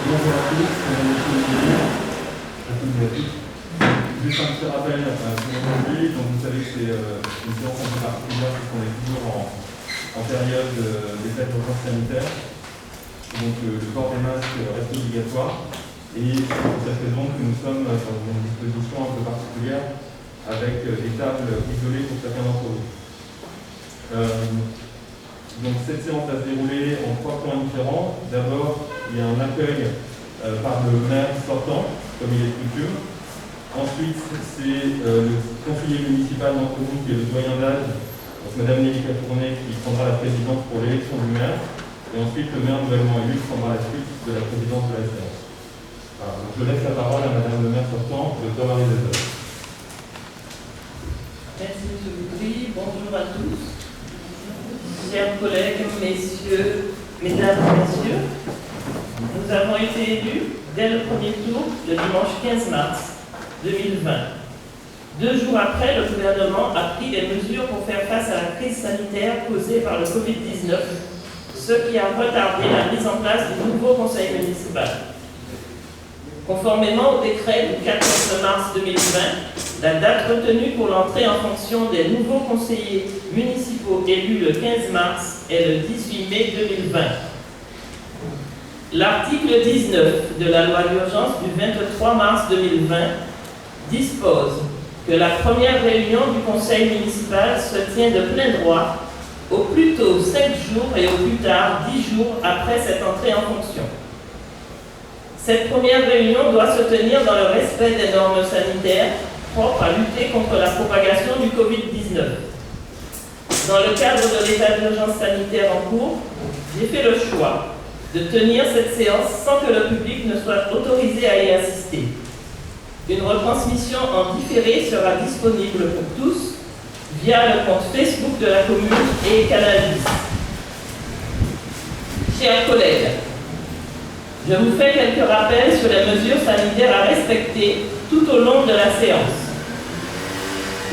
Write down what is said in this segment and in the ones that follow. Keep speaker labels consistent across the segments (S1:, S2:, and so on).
S1: Bonjour à tous, mesdames et messieurs, à toutes et à tous. Juste un petit rappel pour aujourd'hui. Donc vous savez que c'est une séance un peu particulière puisqu'on est toujours en période d'état d'urgence sanitaire. Donc le port des masques reste obligatoire. Et c'est pour cette raison que nous sommes dans une disposition un peu particulière avec des tables isolées pour chacun d'entre vous. Donc cette séance va se dérouler en 3 points différents. D'abord, il y a un accueil par le maire sortant, comme il est coutume. Ensuite, c'est le conseiller municipal d'entre vous, qui est le doyen d'âge, donc Madame Nelly Cafournet, qui prendra la présidence pour l'élection du maire. Et ensuite, le maire nouvellement élu prendra la suite de la présidence de la séance. Voilà, donc je laisse la parole à Madame le maire sortant, Dr Marie Desœuvres.
S2: Merci M. Boudry, bonjour à tous. Chers collègues, messieurs, mesdames et messieurs, nous avons été élus dès le premier tour le dimanche 15 mars 2020. 2 jours après, le gouvernement a pris des mesures pour faire face à la crise sanitaire causée par le Covid-19, ce qui a retardé la mise en place du nouveau conseil municipal. Conformément au décret du 14 mars 2020, la date retenue pour l'entrée en fonction des nouveaux conseillers municipaux élus le 15 mars est le 18 mai 2020. L'article 19 de la loi d'urgence du 23 mars 2020 dispose que la première réunion du conseil municipal se tient de plein droit au plus tôt 7 jours et au plus tard 10 jours après cette entrée en fonction. Cette première réunion doit se tenir dans le respect des normes sanitaires propres à lutter contre la propagation du Covid-19. Dans le cadre de l'état d'urgence sanitaire en cours, j'ai fait le choix de tenir cette séance sans que le public ne soit autorisé à y assister. Une retransmission en différé sera disponible pour tous via le compte Facebook de la commune et Canal+. Chers collègues, je vous fais quelques rappels sur les mesures sanitaires à respecter tout au long de la séance.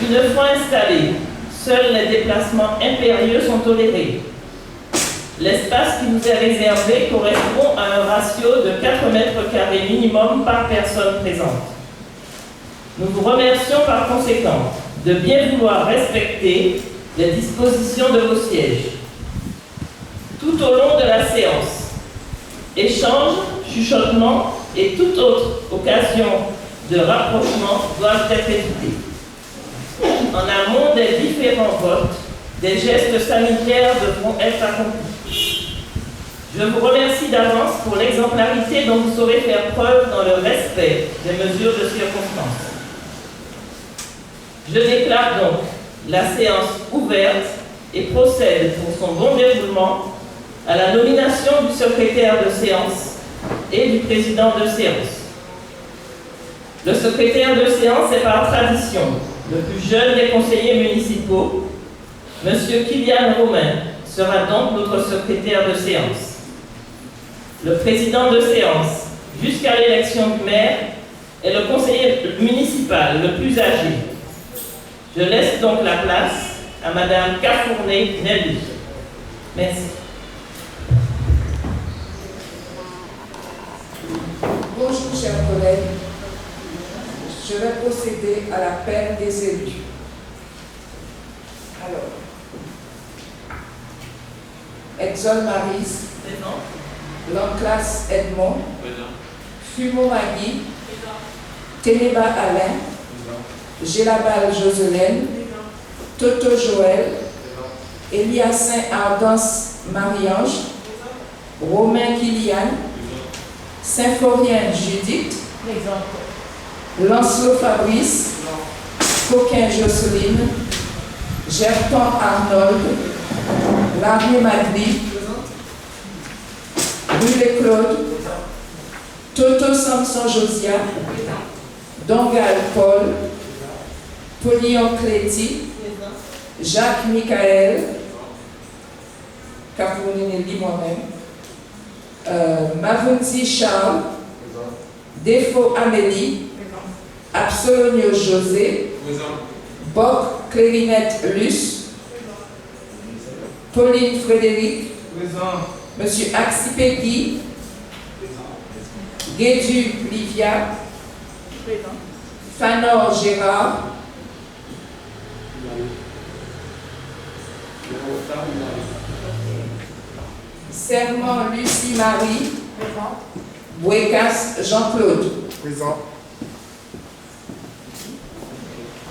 S2: Une fois installés, seuls les déplacements impérieux sont tolérés. L'espace qui nous est réservé correspond à un ratio de 4 mètres carrés minimum par personne présente. Nous vous remercions par conséquent de bien vouloir respecter les dispositions de vos sièges. Tout au long de la séance, échanges, chuchotements et toute autre occasion de rapprochement doivent être évités. En amont des différents votes, des gestes sanitaires devront être accomplis. Je vous remercie d'avance pour l'exemplarité dont vous saurez faire preuve dans le respect des mesures de circonstance. Je déclare donc la séance ouverte et procède pour son bon déroulement à la nomination du secrétaire de séance et du président de séance. Le secrétaire de séance est par tradition le plus jeune des conseillers municipaux. M. Kylian Romain sera donc notre secrétaire de séance. Le président de séance, jusqu'à l'élection du maire, est le conseiller municipal le plus âgé. Je laisse donc la place à Mme Cafournet Nelly. Merci.
S3: Bonjour chers collègues, je vais procéder à l'appel des élus. Alors, Exol Maris, Lanclas Edmond, Fumo Magui, Ténéba Alain, Gélabal Joselène, Toto Joël, Eliassin Ardence Marie-Ange, Romain Kylian, Symphorien Judith, Lancelot Fabrice, Coquin Jocelyne, Gerton Arnold, Larry Magri, Brûlé Claude, Toto Samson Josia, Dongal Paul, Polion Cléty, Jacques Michael, Capournine moi-même, Mavunzi Charles, Défaut Amélie, Absolonio José, Bob Clarinette Luce, Pauline Frédéric, Monsieur Axipegui, Guédu Livia. Fanor Gérard. Serment Lucie Marie. Bouécas Jean-Claude.
S4: Présent.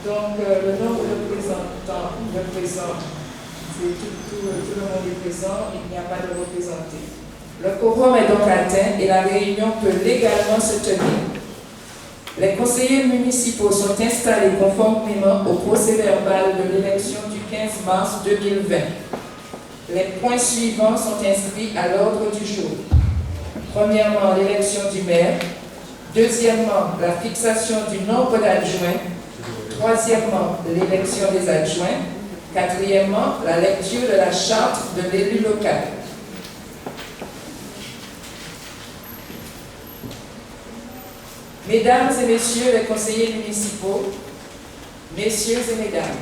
S3: Donc, le nombre de représentants, c'est tout le monde est présent, il n'y a pas de représenté. Le quorum est donc atteint et la réunion peut légalement se tenir. Les conseillers municipaux sont installés conformément au procès-verbal de l'élection du 15 mars 2020. Les points suivants sont inscrits à l'ordre du jour. Premièrement, l'élection du maire. Deuxièmement, la fixation du nombre d'adjoints. Troisièmement, l'élection des adjoints. Quatrièmement, la lecture de la charte de l'élu local. Mesdames et messieurs les conseillers municipaux, messieurs et mesdames,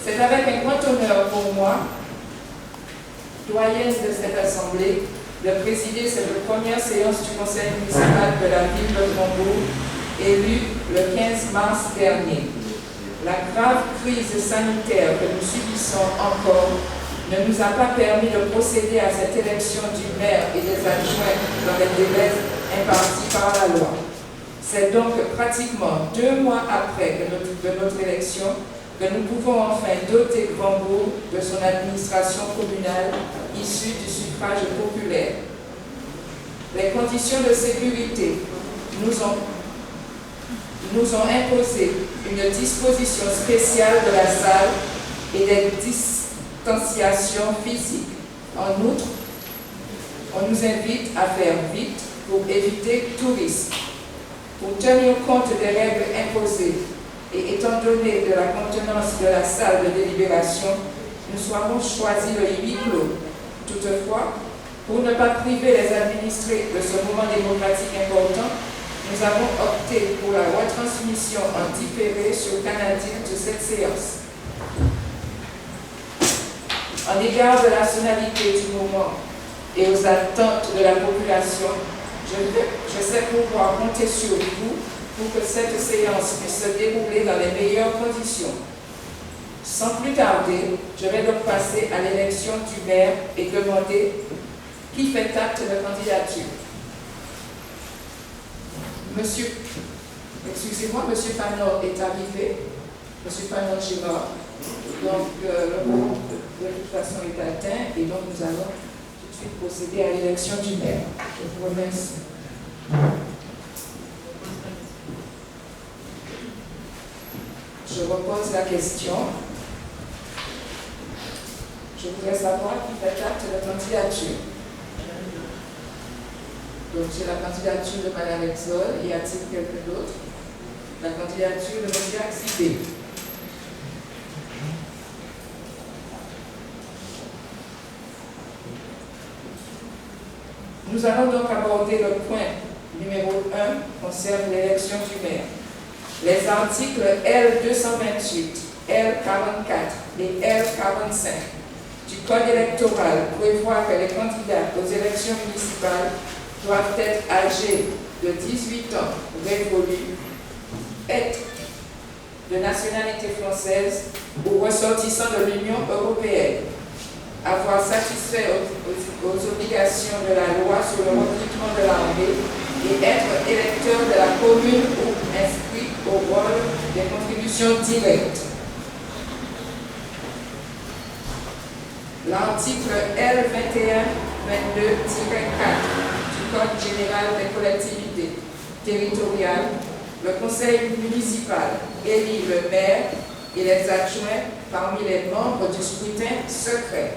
S3: c'est avec un grand honneur pour moi, doyenne de cette assemblée, de présider cette première séance du conseil municipal de la ville de Combourg, élue le 15 mars dernier. La grave crise sanitaire que nous subissons encore ne nous a pas permis de procéder à cette élection du maire et des adjoints dans les délais impartis par la loi. C'est donc pratiquement 2 mois après notre élection que nous pouvons enfin doter Combourg de son administration communale issue du suffrage populaire. Les conditions de sécurité nous ont imposé une disposition spéciale de la salle et des distanciations physiques. En outre, on nous invite à faire vite pour éviter tout risque. Pour tenir compte des règles imposées et étant donné de la contenance de la salle de délibération, nous avons choisi le huis clos. Toutefois, pour ne pas priver les administrés de ce moment démocratique important, nous avons opté pour la retransmission en différé sur Canal de cette séance. En égard de la sonalité du moment et aux attentes de la population, je sais pouvoir compter sur vous pour que cette séance puisse se dérouler dans les meilleures conditions. Sans plus tarder, je vais donc passer à l'élection du maire et demander qui fait acte de candidature. Excusez-moi, Monsieur Fanor est arrivé, Monsieur Fanor Gérard. Donc, le groupe de toute façon est atteint et donc nous allons tout de suite procéder à l'élection du maire. Je vous remercie. Je repose la question. Je voudrais savoir qui fait acte de candidature. Donc, j'ai la candidature de Mme Exol. Y a-t-il quelqu'un d'autre? La candidature de M. Axibé. Nous allons donc aborder le point numéro 1 concerne l'élection du maire. Les articles L228, L44 et L45 du Code électoral prévoient que les candidats aux élections municipales doivent être âgés de 18 ans révolus, être de nationalité française ou ressortissant de l'Union européenne, avoir satisfait aux obligations de la loi sur le recrutement de l'armée et être électeur de la commune ou inscrit au rôle des contributions directes. L'article L2122-4 du Code général des collectivités territoriales, le conseil municipal élit le maire et les adjoints parmi les membres du scrutin secret.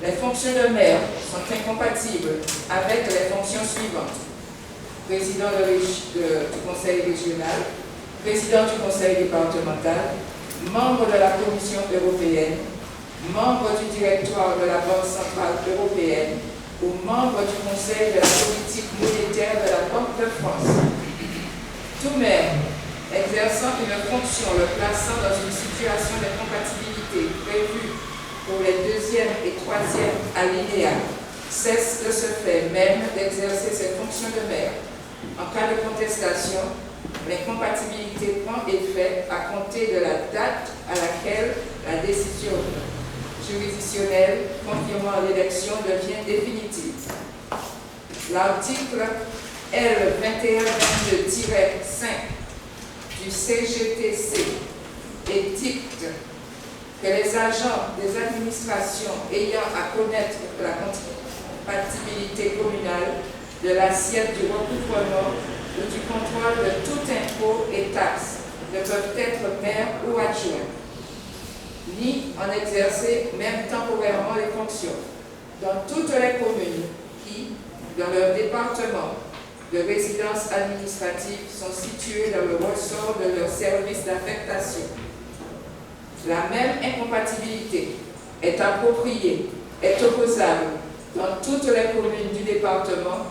S3: Les fonctions de maire sont incompatibles avec les fonctions suivantes: président du conseil régional, président du conseil départemental, membre de la Commission européenne, membre du directoire de la Banque centrale européenne ou membre du conseil de la politique monétaire de la Banque de France. Tout maire exerçant une fonction le plaçant dans une situation d'incompatibilité prévue deuxième et troisième alinéas cesse de ce fait même d'exercer ses fonctions de maire. En cas de contestation, l'incompatibilité prend effet à compter de la date à laquelle la décision juridictionnelle confirmant l'élection devient définitive. L'article L2122-5 du CGTC édicte que les agents des administrations ayant à connaître la compatibilité communale de l'assiette du recouvrement ou du contrôle de tout impôt et taxe ne peuvent être maires ou adjoints, ni en exercer même temporairement les fonctions. Dans toutes les communes qui, dans leur département de résidence administrative, sont situées dans le ressort de leur service d'affectation, la même incompatibilité est appropriée, est opposable dans toutes les communes du département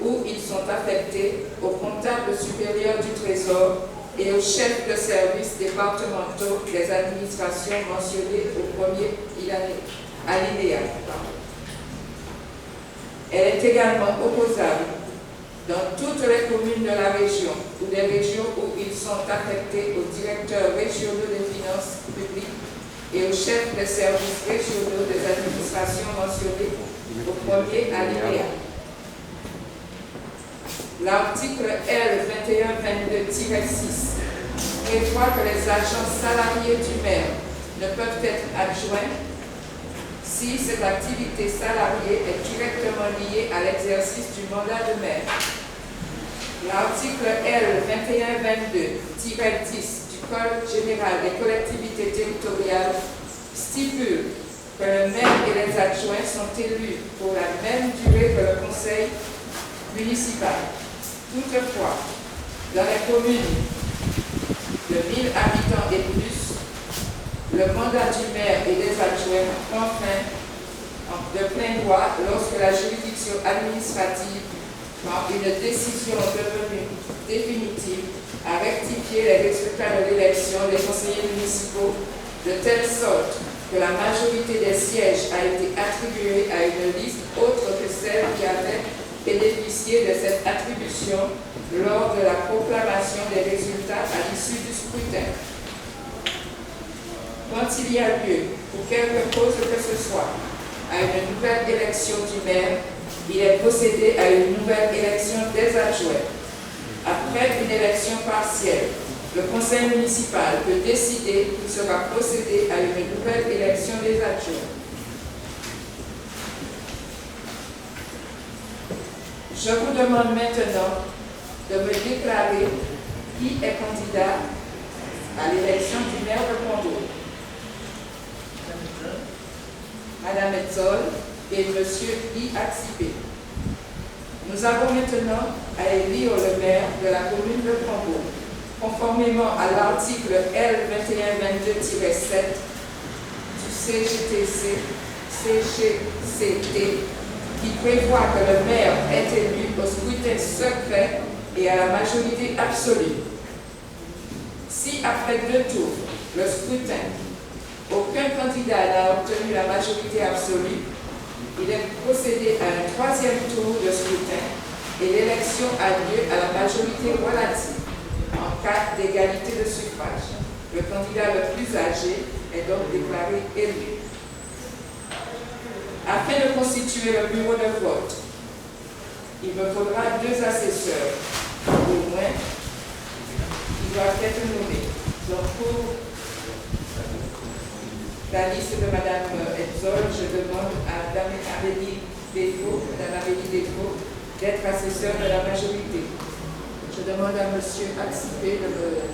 S3: où ils sont affectés au comptable supérieur du Trésor et au chef de service départementaux des administrations mentionnées au premier alinéa. Elle est également opposable dans toutes les communes de la région ou des régions où ils sont affectés aux directeurs régionaux des finances publiques et aux chefs des services régionaux des administrations mentionnées au premier alinéa. L'article L2122-6 prévoit que les agents salariés du maire ne peuvent être adjoints si cette activité salariée est directement liée à l'exercice du mandat de maire. L'article L2122-10 du Code général des collectivités territoriales stipule que le maire et les adjoints sont élus pour la même durée que le conseil municipal. Toutefois, dans les communes de 1000 habitants et plus, le mandat du maire et des adjoints prend fin de plein droit lorsque la juridiction administrative, par une décision devenue définitive, a rectifié les résultats de l'élection des conseillers municipaux de telle sorte que la majorité des sièges a été attribuée à une liste autre que celle qui avait bénéficié de cette attribution lors de la proclamation des résultats à l'issue du scrutin. Quand il y a lieu, pour quelque cause que ce soit, à une nouvelle élection du maire, il est procédé à une nouvelle élection des adjoints. Après une élection partielle, le conseil municipal peut décider qu'il sera procédé à une nouvelle élection des adjoints. Je vous demande maintenant de me déclarer qui est candidat à l'élection du maire de Combo. Madame Etzol et Monsieur Guy Axipé. Nous avons maintenant à élire le maire de la commune de Combo, conformément à l'article L2122-7 du CGT qui prévoit que le maire est élu au scrutin secret et à la majorité absolue. Si après 2 tours, le scrutin, aucun candidat n'a obtenu la majorité absolue, il est procédé à un 3e tour de scrutin et l'élection a lieu à la majorité relative en cas d'égalité de suffrage. Le candidat le plus âgé est donc déclaré élu. Afin de constituer le bureau de vote, il me faudra 2 assesseurs, au moins, qui doivent être nommés. Donc pour la liste de Mme Etzol, je demande à Mme Amélie Défaut d'être assesseur de la majorité. Je demande à M. Axipé de me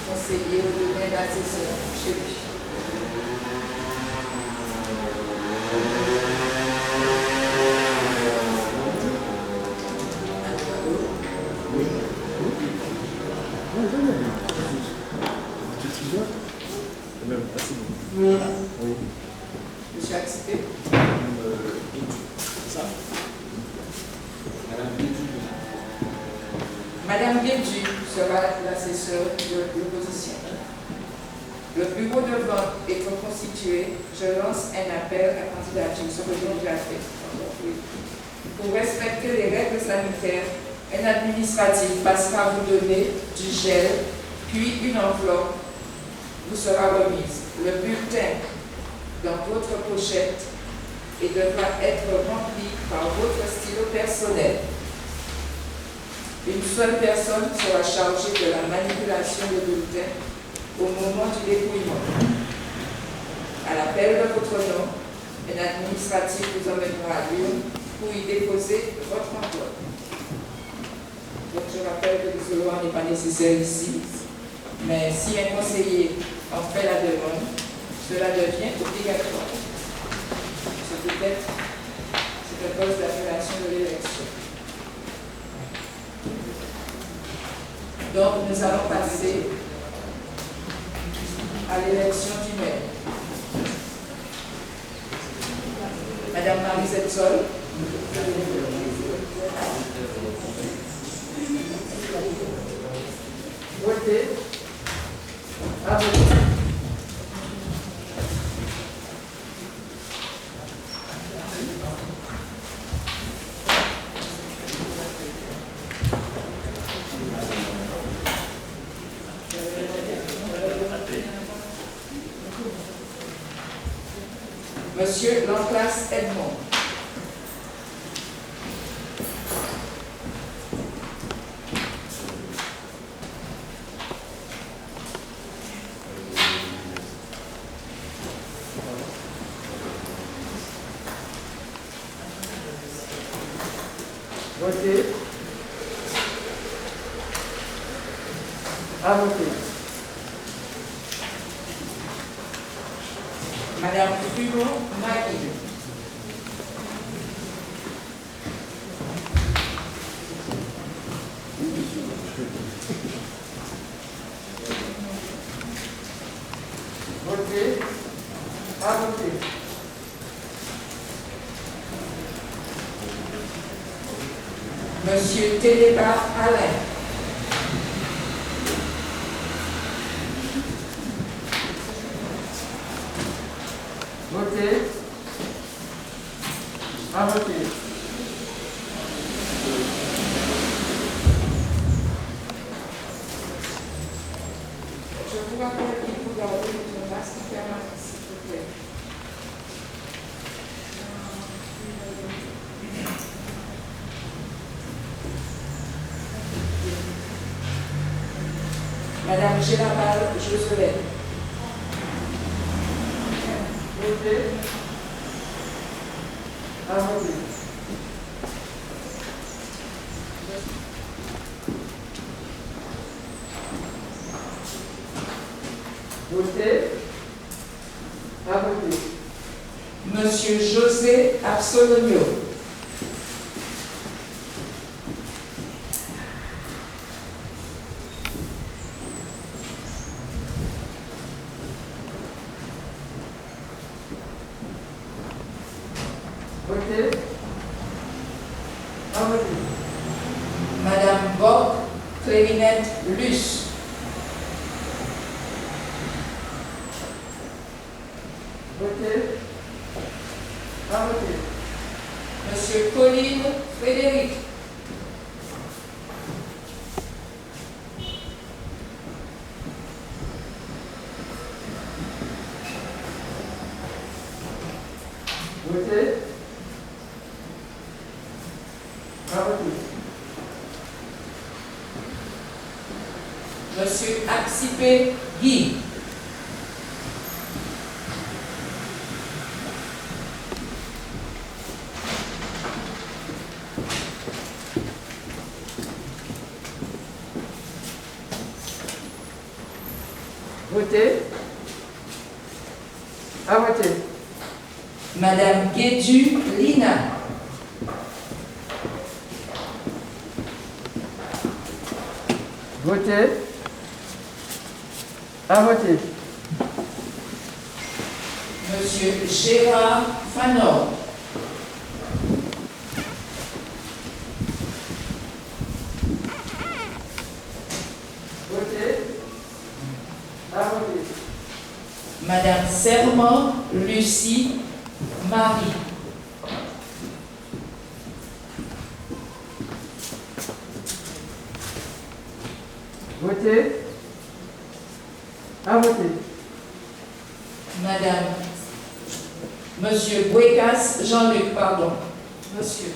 S3: conseiller au domaine d'assesseur chez lui. Monsieur Axipé. Madame Guédu sera l'assesseur de l'opposition. Le bureau de vote étant constitué, je lance un appel à candidature sur le nom de la fête. Pour respecter les règles sanitaires, un administratif passera vous donner du gel, puis une enveloppe vous sera remise. Le bulletin dans votre pochette et devra être rempli par votre stylo personnel. Une seule personne sera chargée de la manipulation des bulletins au moment du dépouillement. À l'appel de votre nom, un administratif vous emmènera à l'urne pour y déposer votre enveloppe. Donc je rappelle que l'isolement n'est pas nécessaire ici, mais si un conseiller en fait la demande, cela devient obligatoire. C'est peut-être un poste d'appellation de l'élection. Donc nous allons passer à l'élection du maire. Madame Marie-Zette Sol. Votez. À voter. Monsieur Lanclasse Edmond. Votez. À voter. Madame Frumo Marie. Votez. À voter. Monsieur Téléba Alain. Votez. À voter. Je vous rappelle qu'il faut garder votre masque en permanence, s'il vous plaît. Madame Gélaval Josué. Votez. À voter. Votez. À voter. Monsieur José Absolonio. Votez. À voter. Madame Bock Clarinette Luce. Votez. À voter. Monsieur Colline Frédéric. Votez. À voter. Monsieur Axipé Guy. Votez. À voter. Madame Guédu Lina. Votez. À voter. Monsieur Gérard Fanon. Votez. À voter. Madame Serment Lucie Marie.
S4: Votez. À voter.
S3: Madame. Monsieur Bouécas Jean-Luc, pardon. Monsieur.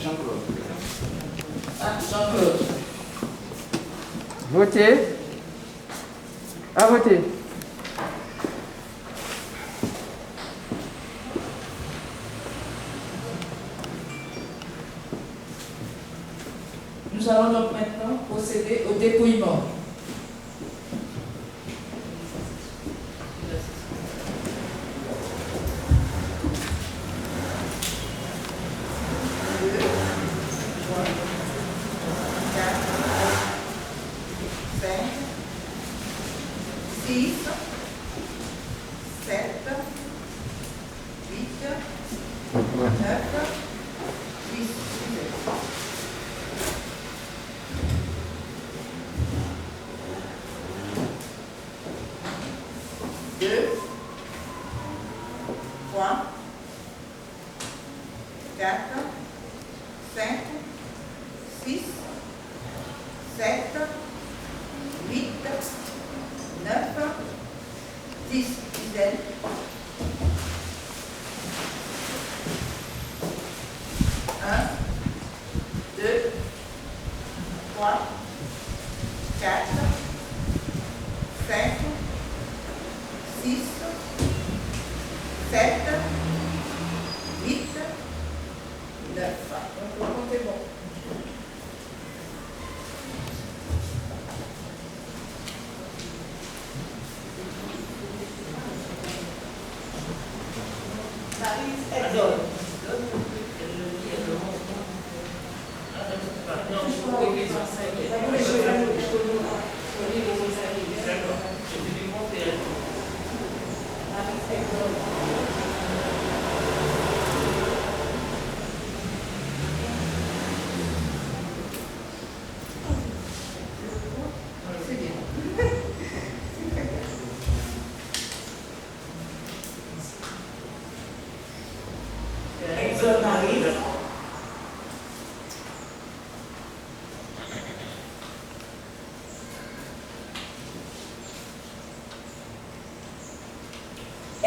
S4: Jean-Claude.
S3: Ah, Jean-Claude.
S4: Votez. À voter.
S3: Nous allons donc maintenant procéder au dépouillement.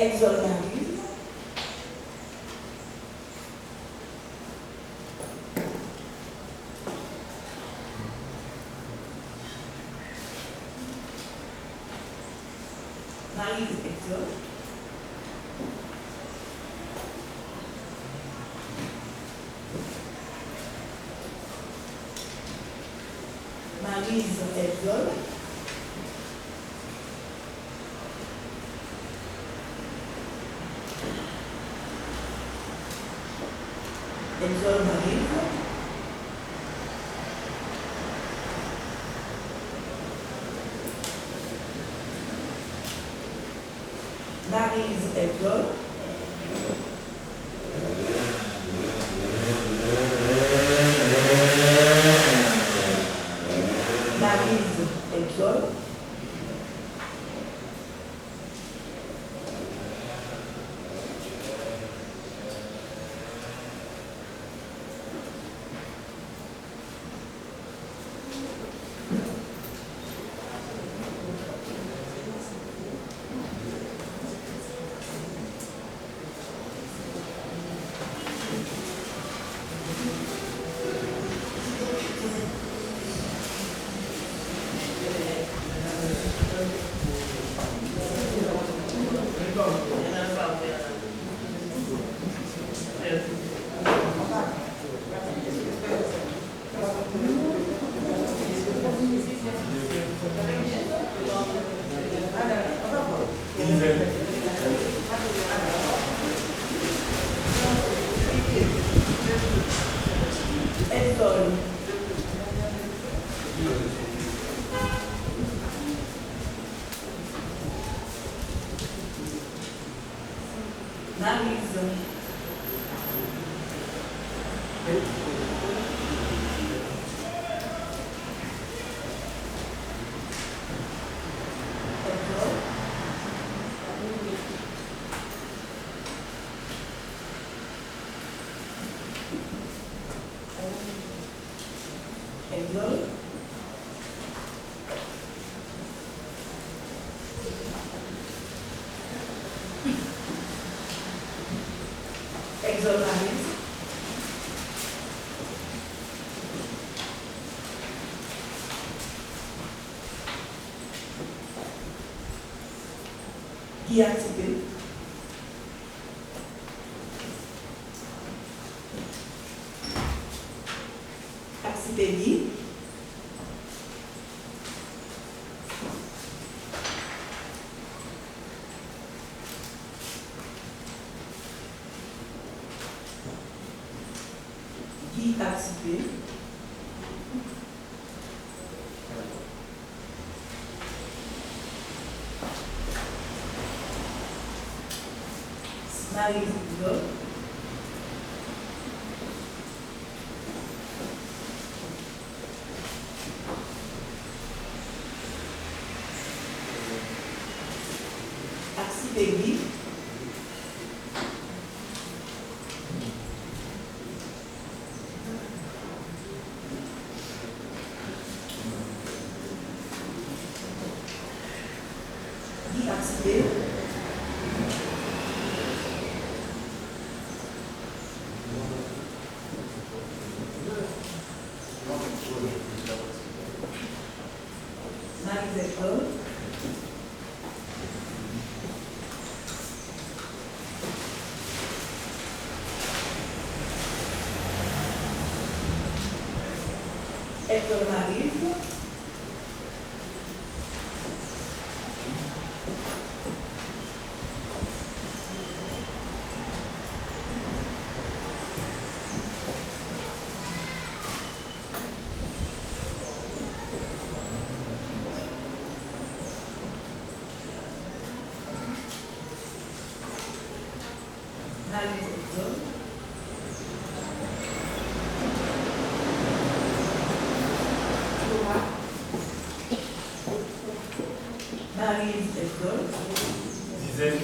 S2: Exol Marie. Marie Exol. Marie Exol. Exol Marie. Maryse Exol. Maryse Exol. Exornalis. Guy Activé. Axipélie. Guy Activé. Marie Zidlo. Axipélie. Guy Activé. Marie Zidlo. Hector Marie. Marie Zidlo. Marie Zidlo.
S1: Gisèle.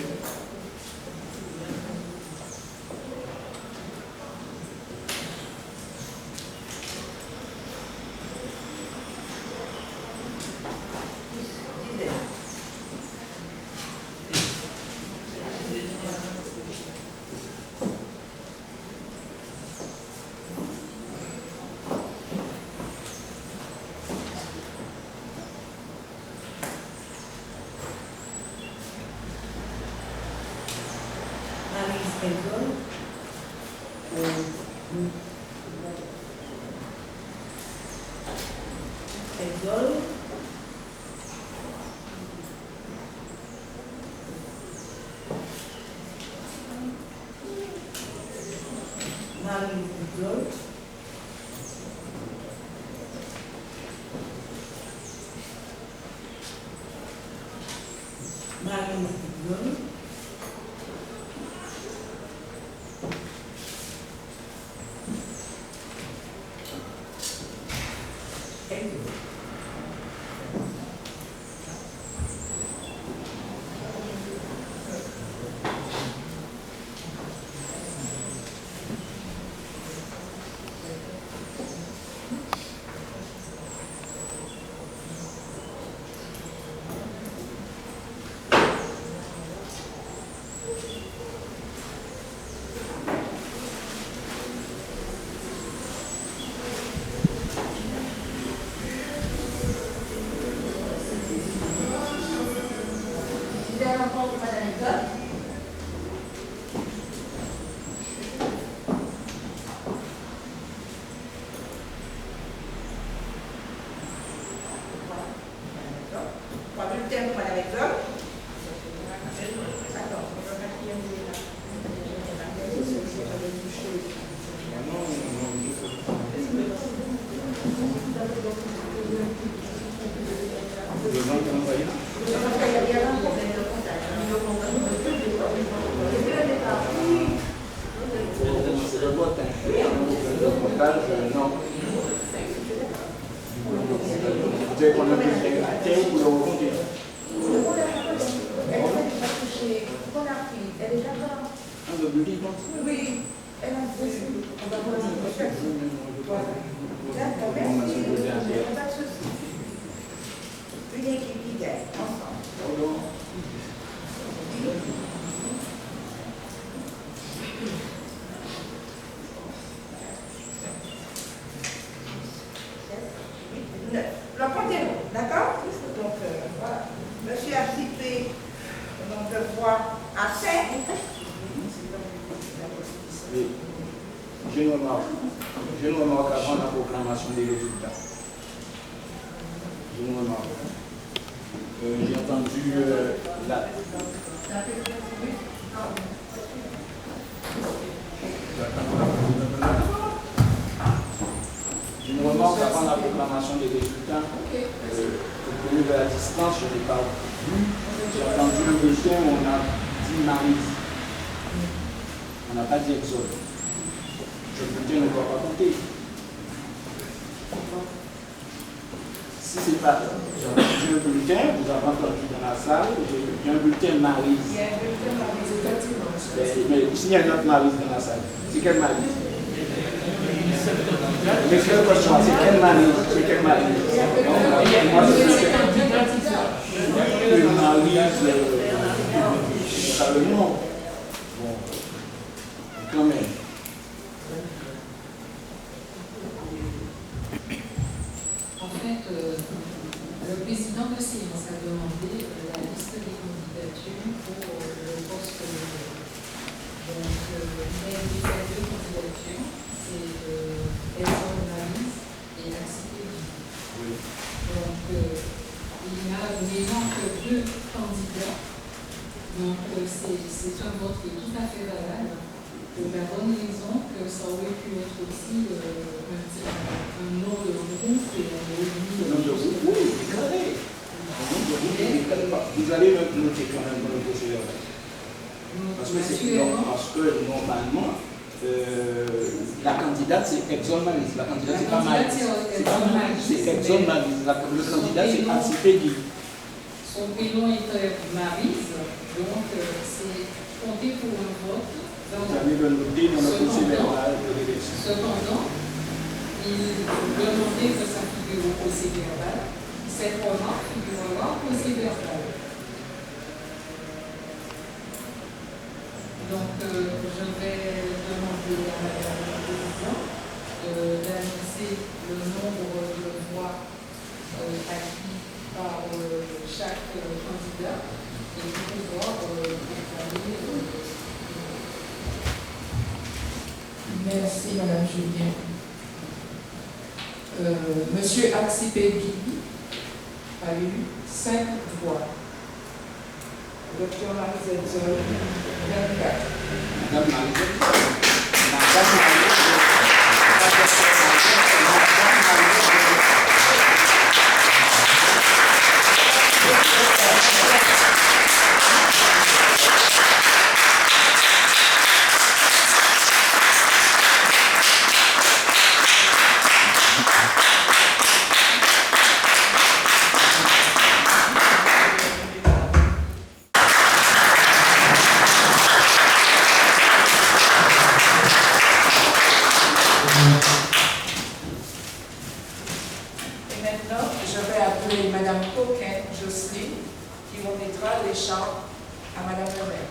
S2: Marie Zidlo. Exol. Marie Zidlo. Marie Zidlo.
S3: Oui, elle a besoin. On va voir une recherche. Voilà. D'accord, merci. Pas de souci. Une équipe idéale, ensemble. te vois à terre.
S5: Oui. J'ai une remarque avant la proclamation des résultats. J'ai une remarque. J'ai entendu la... J'ai une remarque avant la proclamation des résultats. Compte tenu de la distance, je n'ai pas vu. J'ai entendu le bulletin, on a dit Marie. On n'a pas dit Exode. Le bulletin ne doit pas compter. Si c'est pas, j'ai entendu le bulletin, vous avez entendu dans la salle, il y a un bulletin Marie.
S3: Il y a un bulletin Marie, effectivement.
S5: Mais s'il y a une autre Marie dans la salle, c'est quelle Marie? Mais c'est quelle question? C'est quelle Marie? C'est quelle Marie? Une Marie, c'est pas le nom. Bon, quand même.
S6: En fait, le président de séance a demandé la liste des candidatures pour le poste de maire. Donc, il y a deux candidatures, c'est Edson Maris et Axipédi. Donc, il manque deux candidats. Donc, c'est un vote qui est tout à fait valable. Pour la bonne raison que ça aurait pu être aussi un nom de groupe et un nom de groupe.
S5: Oui, déclaré. Vous allez le noter quand même dans le procédure. Parce que normalement, la candidate c'est Exxon Maris. La candidate c'est pas Maris. C'est Exxon Maris. Le candidat c'est Axipédi.
S6: Son prénom est Maris, donc c'est compté pour un vote.
S5: Vous allez le noter dans le procès verbal de l'élection.
S6: Cependant, il demandait que ça figure au procès verbal. Cette remarque figurera au procès verbal. Donc, je vais demander à Madame la Présidente d'annoncer le nombre de voix acquis par chaque candidat et de pouvoir proclamer.
S3: Merci, Madame Julien. Monsieur Axipédi a eu 5 voix. Docteur Marie Edson, 24.
S5: Madame Marie.
S3: à Madame le maire.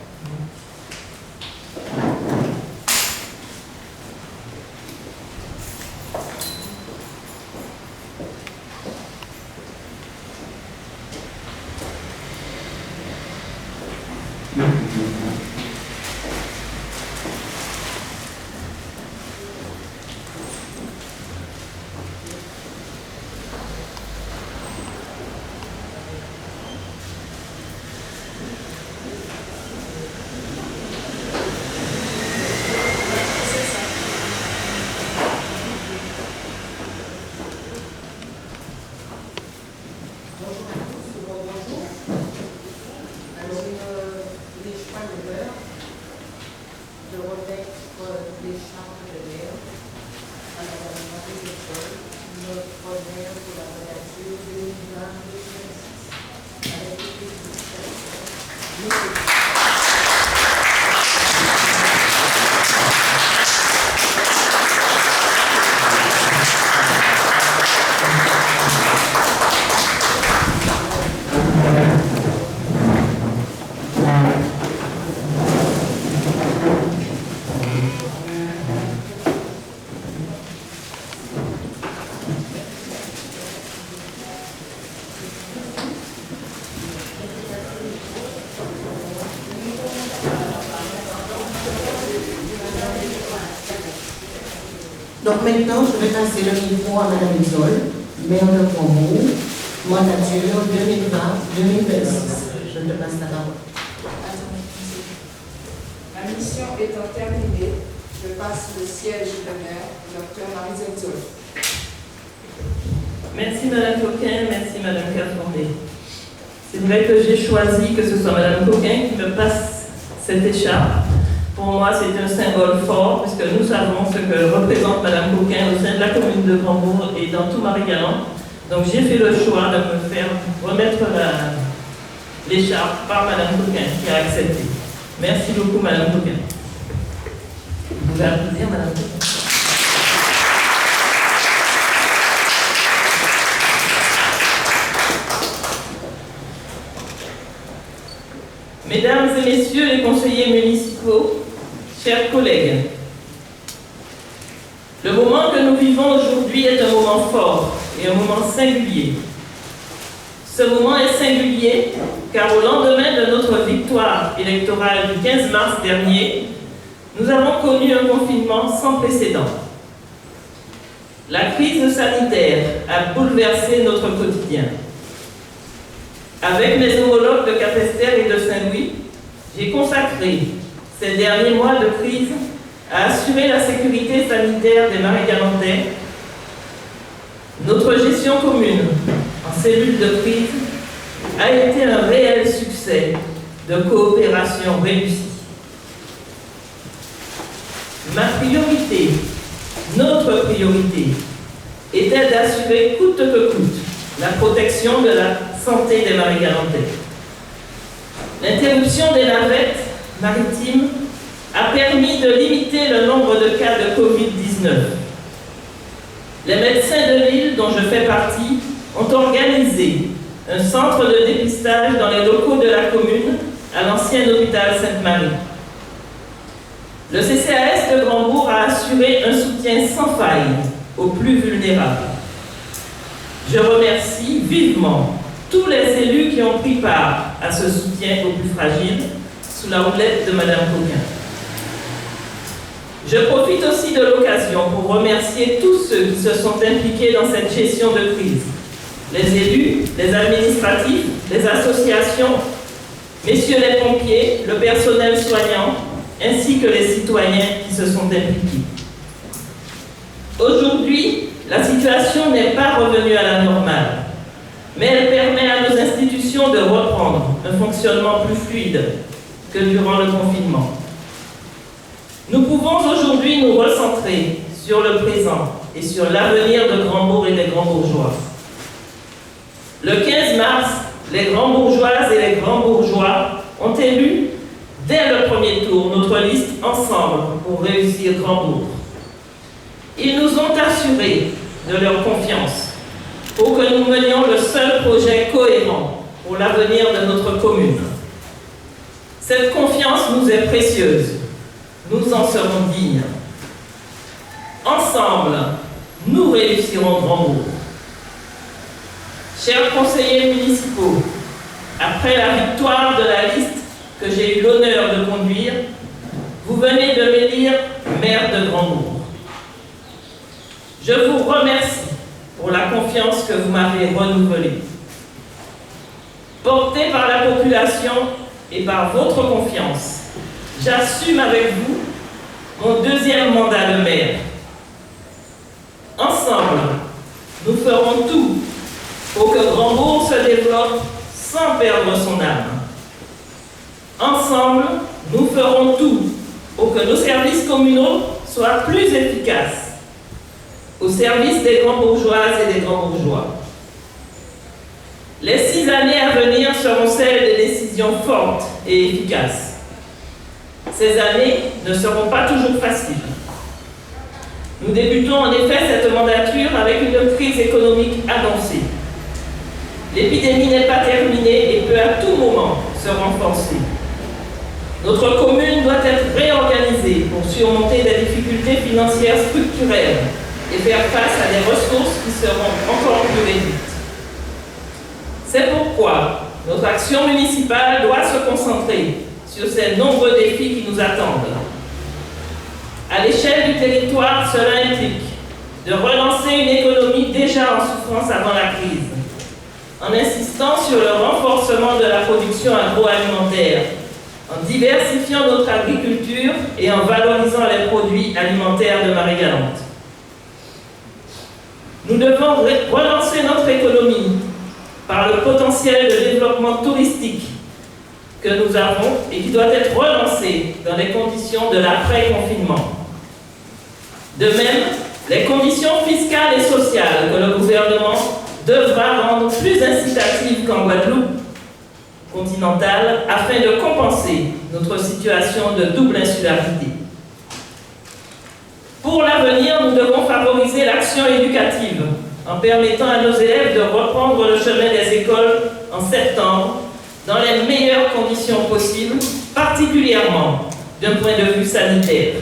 S7: Donc maintenant, je vais passer le micro à Mme Isole, maire de Grandbourg, mandature 2020-2026. Je te passe la parole.
S3: Ma mission étant terminée, je passe le siège de maire, Dr Marie Isole.
S2: Merci Madame Coquin, merci Madame Carpentier. C'est vrai que j'ai choisi que ce soit Madame Coquin qui me passe cette écharpe. Pour moi, c'est un symbole fort, puisque nous savons ce que représente Madame Coquin au sein de la commune de Grandbourg et dans tout Marie-Galante. Donc j'ai fait le choix de me faire remettre l'écharpe par Madame Coquin, qui a accepté. Merci beaucoup Madame Coquin. Vous pouvez applaudir Madame Coquin. Mesdames et messieurs les conseillers municipaux, chers collègues, le moment que nous vivons aujourd'hui est un moment fort et un moment singulier. Ce moment est singulier car au lendemain de notre victoire électorale du 15 mars dernier, nous avons connu un confinement sans précédent. La crise sanitaire a bouleversé notre quotidien. Avec mes homologues de Capesterre et de Saint-Louis, j'ai consacré ces derniers mois de crise à assurer la sécurité sanitaire des Marie-Galantais. Notre gestion commune en cellule de crise a été un réel succès de coopération réussie. Ma priorité, notre priorité, était d'assurer coûte que coûte la protection de la santé des Marie-Galantais. L'interruption des navettes maritimes a permis de limiter le nombre de cas de Covid-19. Les médecins de l'île, dont je fais partie, ont organisé un centre de dépistage dans les locaux de la commune à l'ancien hôpital Sainte-Marie. Le CCAS de Grandbourg a assuré un soutien sans faille aux plus vulnérables. Je remercie vivement tous les élus qui ont pris part à ce soutien aux plus fragiles sous la houlette de Mme Coquin. Je profite aussi de l'occasion pour remercier tous ceux qui se sont impliqués dans cette gestion de crise. Les élus, les administratifs, les associations, messieurs les pompiers, le personnel soignant, ainsi que les citoyens qui se sont impliqués. Aujourd'hui, la situation n'est pas revenue à la normale, mais elle permet à nos institutions de reprendre un fonctionnement plus fluide que durant le confinement. Nous pouvons aujourd'hui nous recentrer sur le présent et sur l'avenir de Grandbourg et des Grands-Bourgeois. Le 15 mars, les Grands-Bourgeoises et les Grands-Bourgeois ont élu, dès le premier tour, notre liste ensemble pour réussir Grandbourg. Ils nous ont assuré de leur confiance pour que nous menions le seul projet cohérent pour l'avenir de notre commune. Cette confiance nous est précieuse. Nous en serons dignes. Ensemble, nous réussirons Grandbourg. Chers conseillers municipaux, après la victoire de la liste que j'ai eu l'honneur de conduire, vous venez de m'élire maire de Grandbourg. Je vous remercie pour la confiance que vous m'avez renouvelée. Porté par la population et par votre confiance, j'assume avec vous mon deuxième mandat de maire. Ensemble, nous ferons tout pour que Grandbourg se développe sans perdre son âme. Ensemble, nous ferons tout pour que nos services communaux soient plus efficaces au service des Grands-Bourgeoises et des Grands-Bourgeois. Les 6 années à venir seront celles des décisions fortes et efficaces. Ces années ne seront pas toujours faciles. Nous débutons en effet cette mandature avec une crise économique annoncée. L'épidémie n'est pas terminée et peut à tout moment se renforcer. Notre commune doit être réorganisée pour surmonter des difficultés financières structurelles et faire face à des ressources qui seront encore plus réduites. C'est pourquoi notre action municipale doit se concentrer sur ces nombreux défis qui nous attendent. À l'échelle du territoire, cela implique de relancer une économie déjà en souffrance avant la crise, en insistant sur le renforcement de la production agroalimentaire, en diversifiant notre agriculture et en valorisant les produits alimentaires de Marie-Galante. Nous devons relancer notre économie par le potentiel de développement touristique que nous avons et qui doit être relancé dans les conditions de l'après-confinement. De même, les conditions fiscales et sociales que le gouvernement devra rendre plus incitatives qu'en Guadeloupe continentale afin de compenser notre situation de double insularité. Pour l'avenir, nous devons favoriser l'action éducative en permettant à nos élèves de reprendre le chemin des écoles en septembre dans les meilleures conditions possibles, particulièrement d'un point de vue sanitaire.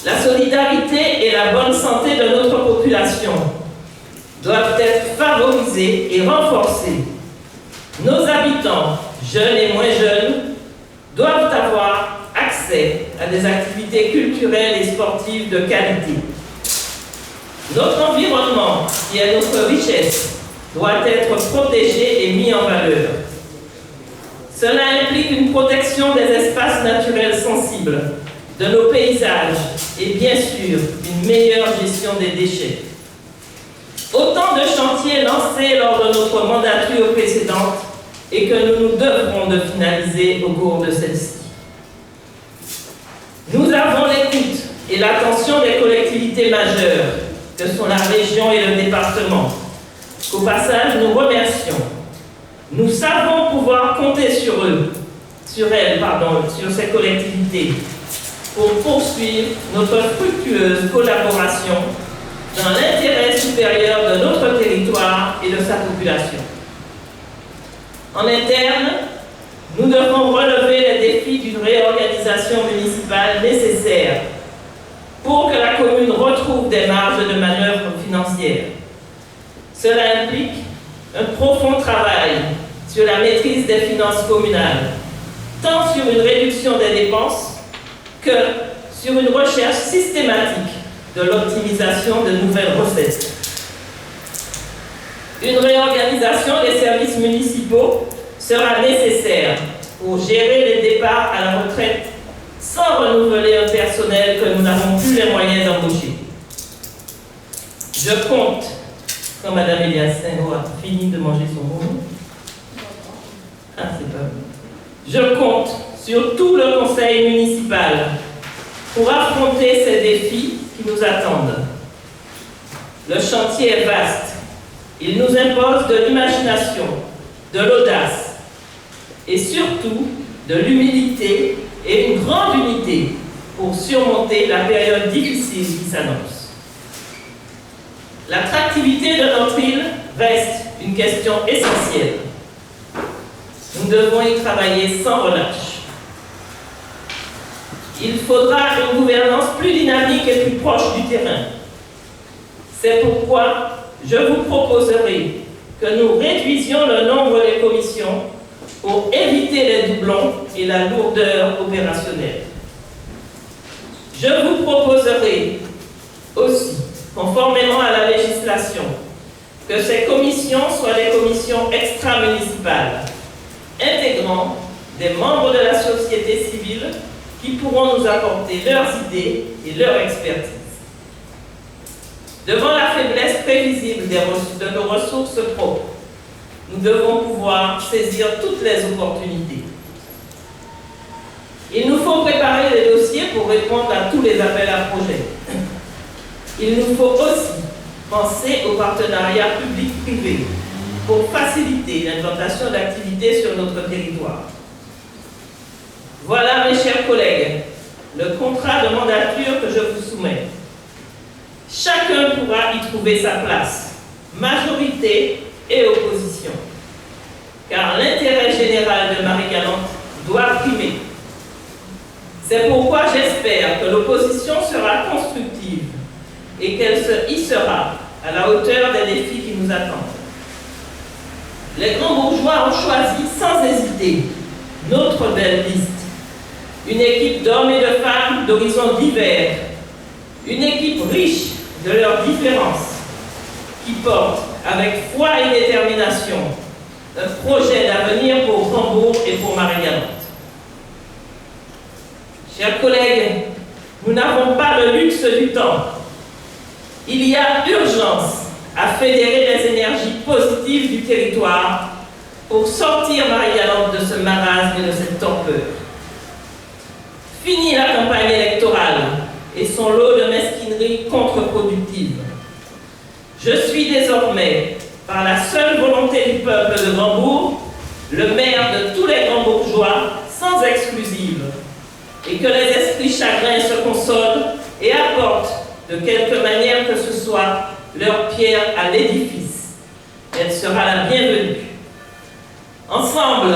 S2: La solidarité et la bonne santé de notre population doivent être favorisées et renforcées. Nos habitants, jeunes et moins jeunes, doivent avoir accès à des activités culturelles et sportives de qualité. Notre environnement, qui est notre richesse, doit être protégé et mis en valeur. Cela implique une protection des espaces naturels sensibles, de nos paysages et bien sûr une meilleure gestion des déchets. Autant de chantiers lancés lors de notre mandature précédente et que nous nous devrons de finaliser au cours de celle-ci. Nous avons l'écoute et l'attention des collectivités majeures, que sont la région et le département, qu'au passage nous remercions. Nous savons pouvoir compter sur ces collectivités, pour poursuivre notre fructueuse collaboration dans l'intérêt supérieur de notre territoire et de sa population. En interne, nous devons relever les défis d'une réorganisation municipale nécessaire pour que la commune retrouve des marges de manœuvre financières. Cela implique un profond travail sur la maîtrise des finances communales, tant sur une réduction des dépenses que sur une recherche systématique de l'optimisation de nouvelles recettes. Une réorganisation des services municipaux sera nécessaire pour gérer les départs à la retraite sans renouveler un personnel que nous n'avons plus les moyens d'embaucher. Je compte, quand Mme Eliassin a fini de manger son bonbon, c'est pas bon. Je compte sur tout le conseil municipal pour affronter ces défis qui nous attendent. Le chantier est vaste. Il nous impose de l'imagination, de l'audace et surtout de l'humilité et une grande unité pour surmonter la période difficile qui s'annonce. L'attractivité de notre île reste une question essentielle. Nous devons y travailler sans relâche. Il faudra une gouvernance plus dynamique et plus proche du terrain. C'est pourquoi je vous proposerai que nous réduisions le nombre des commissions pour éviter les doublons et la lourdeur opérationnelle. Je vous proposerai aussi, conformément à la législation, que ces commissions soient des commissions extra-municipales, intégrant des membres de la société civile qui pourront nous apporter leurs idées et leur expertise. Devant la faiblesse prévisible de nos ressources propres, nous devons pouvoir saisir toutes les opportunités. Il nous faut préparer les dossiers pour répondre à tous les appels à projets. Il nous faut aussi penser au partenariat public-privé pour faciliter l'implantation d'activités sur notre territoire. Voilà, mes chers collègues, le contrat de mandature que je vous soumets. Chacun pourra y trouver sa place, majorité et opposition, car l'intérêt général de Marie-Galante doit primer. C'est pourquoi j'espère que l'opposition sera constructive et qu'elle se hissera à la hauteur des défis qui nous attendent. Les grands bourgeois ont choisi sans hésiter une autre belle liste. Une équipe d'hommes et de femmes d'horizons divers. Une équipe riche de leurs différences, qui porte avec foi et détermination un projet d'avenir pour Grand-Bourg et pour Marie-Galante. Chers collègues, nous n'avons pas le luxe du temps. Il y a urgence à fédérer les énergies positives du territoire pour sortir Marie-Galante de ce marasme et de cette torpeur. Fini la campagne électorale et son lot de mesquineries contre-productives. Je suis désormais, par la seule volonté du peuple de Grand-Bourg, le maire de tous les Grand-Bourgeois, sans exclusive, et que les esprits chagrins se consolent et apportent, de quelque manière que ce soit, leur pierre à l'édifice. Elle sera la bienvenue. Ensemble,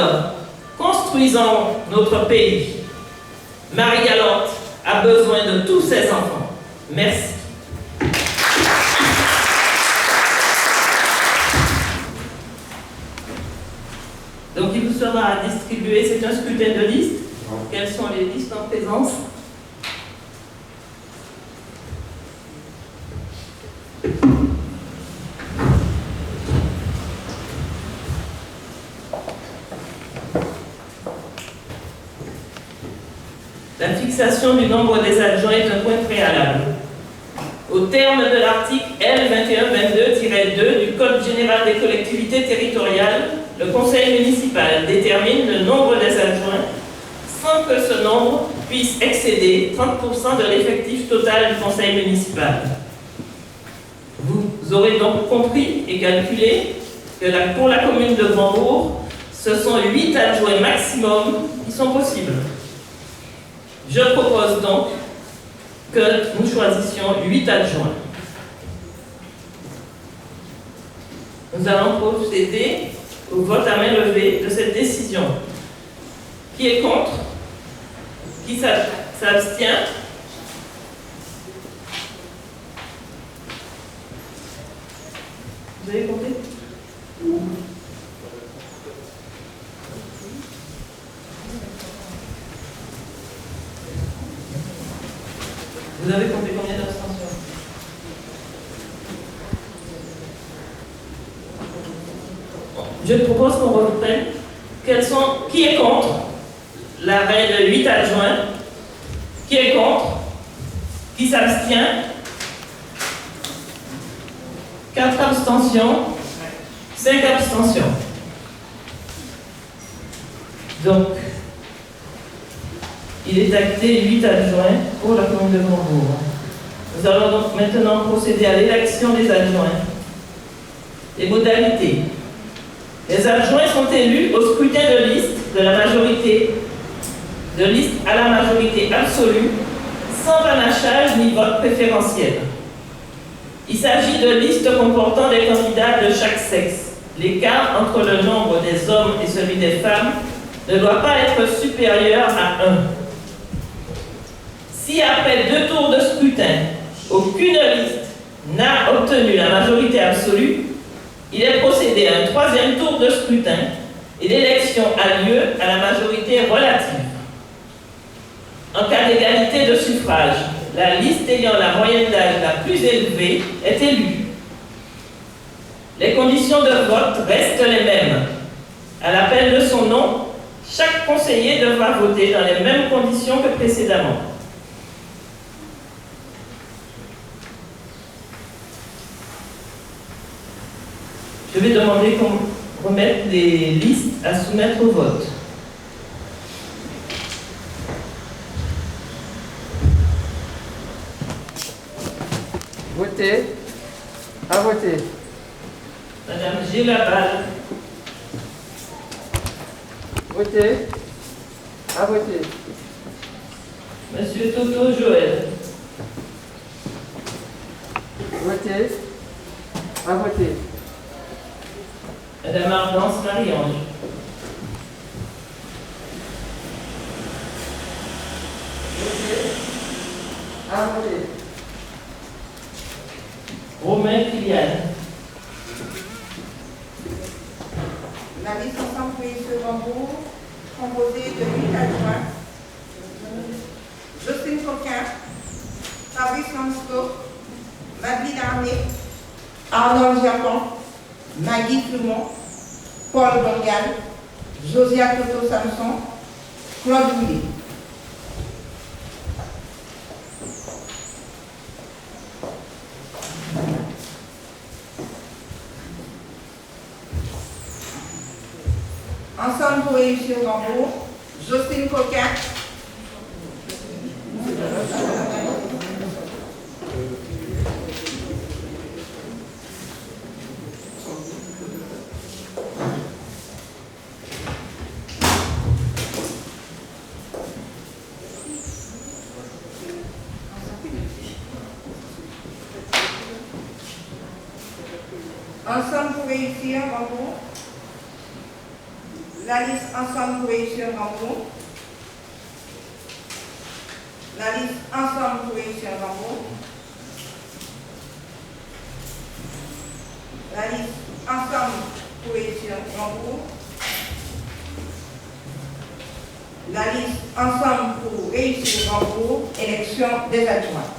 S2: construisons notre pays. Marie-Galante a besoin de tous ses enfants. Merci. Donc il vous sera distribué, c'est un scrutin de liste. Quelles sont les listes en présence? La fixation du nombre des adjoints est un point préalable. Au terme de l'article L2122-2 du Code général des collectivités territoriales, le Conseil municipal détermine le nombre des adjoints sans que ce nombre puisse excéder 30% de l'effectif total du Conseil municipal. Vous aurez donc compris et calculé que pour la commune de Grand-Bourg, ce sont 8 adjoints maximum qui sont possibles. Je propose donc que nous choisissions 8 adjoints. Nous allons procéder au vote à main levée de cette décision. Qui est contre? Qui s'abstient? Vous avez compté? Vous avez compté combien d'abstentions? Je propose qu'on reprenne. Qui est contre l'arrêt de 8 adjoints? Qui est contre? Qui s'abstient? 4 abstentions. 5 abstentions. Donc, il est acté 8 adjoints pour la commune de Grand-Bourg. Nous allons donc maintenant procéder à l'élection des adjoints. Les modalités. Les adjoints sont élus au scrutin de liste de la majorité, de liste à la majorité absolue, sans panachage ni vote préférentiel. Il s'agit de listes comportant des candidats de chaque sexe. L'écart entre le nombre des hommes et celui des femmes ne doit pas être supérieur à 1. Si après 2 tours de scrutin, aucune liste n'a obtenu la majorité absolue, il est procédé à un 3e tour de scrutin et l'élection a lieu à la majorité relative. En cas d'égalité de suffrage, la liste ayant la moyenne d'âge la plus élevée est élue. Les conditions de vote restent les mêmes. À l'appel de son nom, chaque conseiller devra voter dans les mêmes conditions que précédemment. Je vais demander qu'on remette les listes à soumettre au vote.
S4: Votez. À voter.
S2: Madame Gélabal.
S4: Votez. À voter.
S2: Monsieur Toto Joël.
S4: Votez. À voter.
S2: Madame Ardence Marie-Ange.
S4: Votez. À voter.
S2: Romain Kylian.
S3: La liste ensemble pour Grand-Bourg,
S8: composé de 8 adjoints: Jocelyne Coquin, Fabrice Lancelot, Madeleine Armé, Arnold Japon, Maggie Flumont, Paul Bongal, Josia Toto Samson, Claude Willy. Ensemble pour réussir Rambourg, Jocelyne Coquin, Ensemble pour réussir Rambourg, la liste Ensemble pour réussir Rambourg, la liste Ensemble pour réussir Rambourg, la liste Ensemble pour réussir Rambourg, la liste Ensemble pour réussir Rambourg, élection des adjoints.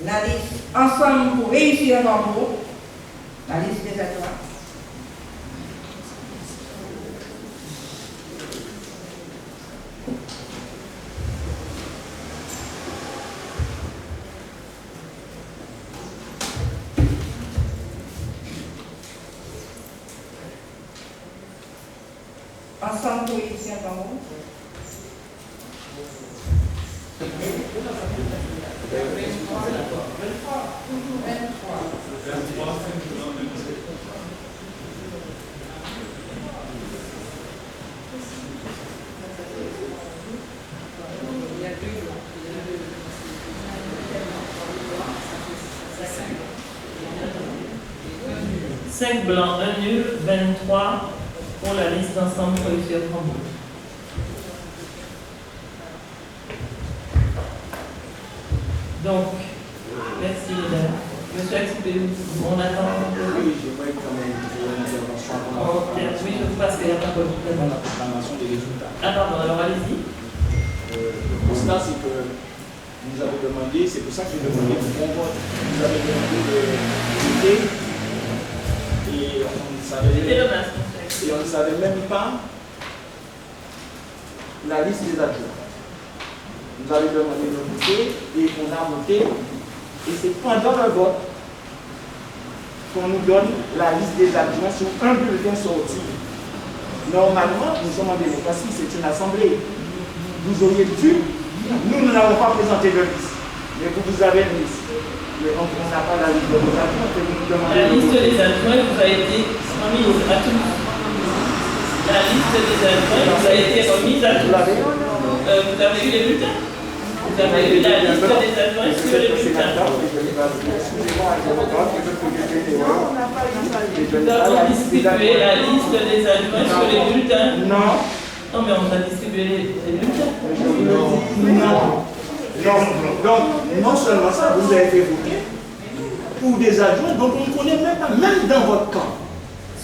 S8: La liste Ensemble pour réussir Rambourg, la liste des adjoints. Ensemble pour réussir Rambourg.
S2: Cinq blancs, un nul, 23 pour la liste d'ensemble pour réussir Rambourg. Donc, merci mesdames. Monsieur Axipé, on attend.
S5: Oui, je voudrais quand même une intervention.
S2: Oui, je vous passe, il n'y a pas de problème.
S5: Dans la proclamation des résultats.
S2: Ah pardon, alors allez-y.
S5: Le constat, c'est que vous avez demandé, c'est pour ça que j'ai demandé le bon vote. Vous avez demandé de voter et on ne savait même pas la liste des adjoints. Vous avez demandé de voter et on a voté. Et c'est pendant le vote qu'on nous donne la liste des adjoints sur un bulletin sorti. Normalement, nous sommes en démocratie, c'est une assemblée. Vous auriez dû, nous n'avons pas présenté de liste, mais vous avez une liste. Mais on n'a pas la liste de vos adjoints que vous nous demandez.
S2: La liste des adjoints vous a été remise à tous. La liste des adjoints vous a été remise à tous. Vous avez eu les bulletins? Vous avez eu la liste des adjoints sur les bulletins. Nous avons distribué la liste des adjoints sur les bulletins.
S5: Non.
S2: Non, mais on a distribué les bulletins.
S5: Non. Donc, non seulement ça, vous avez fait voter pour des adjoints dont on ne connaît même pas, même dans votre camp.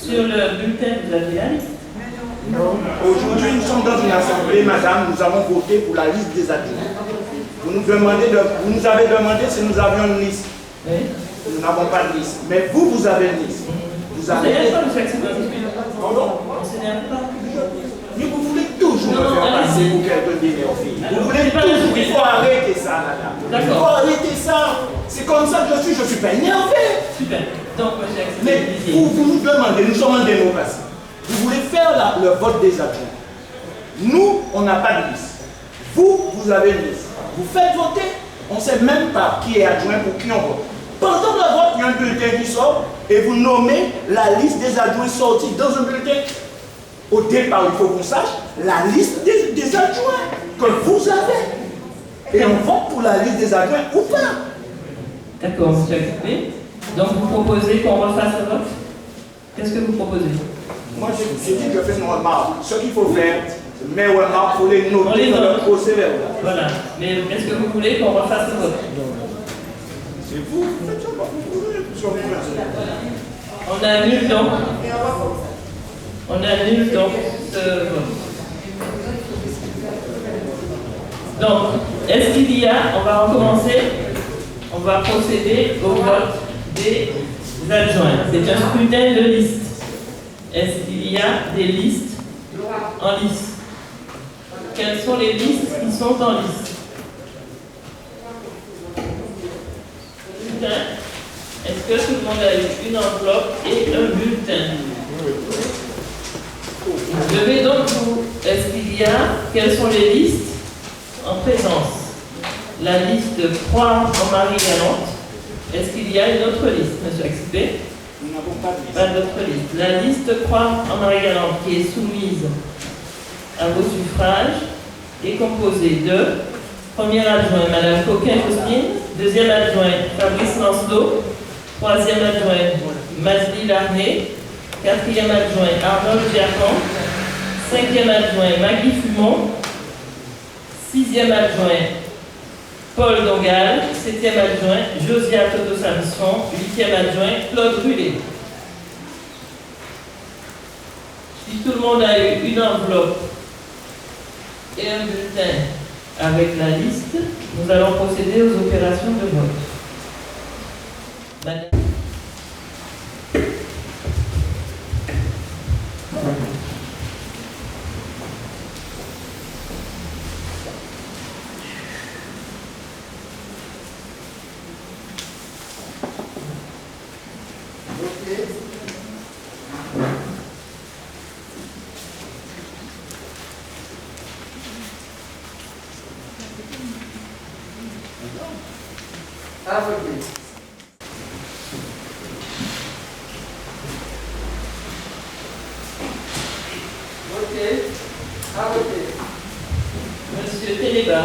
S2: Sur le bulletin, vous avez la liste?
S5: Aujourd'hui, nous sommes dans une assemblée, madame, nous avons voté pour la liste des adjoints. Vous nous avez demandé si nous avions une liste.
S2: Oui.
S5: Nous n'avons pas de liste. Mais vous avez une liste. Vous avez... Pardon? Mais vous voulez toujours me faire passer pour quelqu'un d'énervé. Vous voulez toujours. Il faut arrêter ça, madame. Il faut arrêter ça. C'est comme ça que je suis pas énervé.
S2: Super. Donc,
S5: mais vous nous demandez, nous sommes en démocratie. Vous voulez faire le vote des adjoints. Nous, on n'a pas de liste. Vous avez une liste. Vous faites voter, on ne sait même pas qui est adjoint pour qui on vote. Pendant le vote, il y a un bulletin qui sort et vous nommez la liste des adjoints sortis dans un bulletin. Au départ, il faut qu'on sache la liste des adjoints que vous avez. Et on vote pour la liste des adjoints ou pas.
S2: D'accord, monsieur Axipé. Donc vous proposez qu'on refasse le vote? Qu'est-ce que vous proposez?
S5: Moi, j'ai dit que je fais une remarque. Ce qu'il faut faire, mais remarques, il faut les noter dans le procès verbal.
S2: Voilà. Mais est-ce que vous voulez qu'on refasse le vote?
S5: C'est vous, faites ça, vous pouvez.
S2: On annule donc. On annule donc ce vote. Donc, est-ce qu'il y a, on va recommencer, on va procéder au vote des adjoints. C'est un scrutin de liste. Est-ce qu'il y a des listes en lice? Quelles sont les listes qui sont en lice? Est-ce que tout le monde a eu une enveloppe et un bulletin? Je vais donc vous... Est-ce qu'il y a... Quelles sont les listes en présence? La liste Croix en Marie-Galante. Est-ce qu'il y a une autre liste, monsieur Axipé?
S5: Nous n'avons pas de liste.
S2: Pas d'autre liste. La liste Croix en Marie-Galante qui est soumise à vos suffrages est composée de premier adjoint, Madame Coquin-Faustine, deuxième adjoint, Fabrice Lancelot, troisième adjoint, Masli Larnay, quatrième adjoint, Arnold Diacon, cinquième adjoint, Maggie Fumon, sixième adjoint, Paul Dongal, septième adjoint, Josia Toto-Samson, huitième adjoint, Claude Brulé. Si tout le monde a eu une enveloppe et un bulletin avec la liste, nous allons procéder aux opérations de vote. Madame.
S4: À voter. Votez. À voter.
S2: Monsieur Téléba.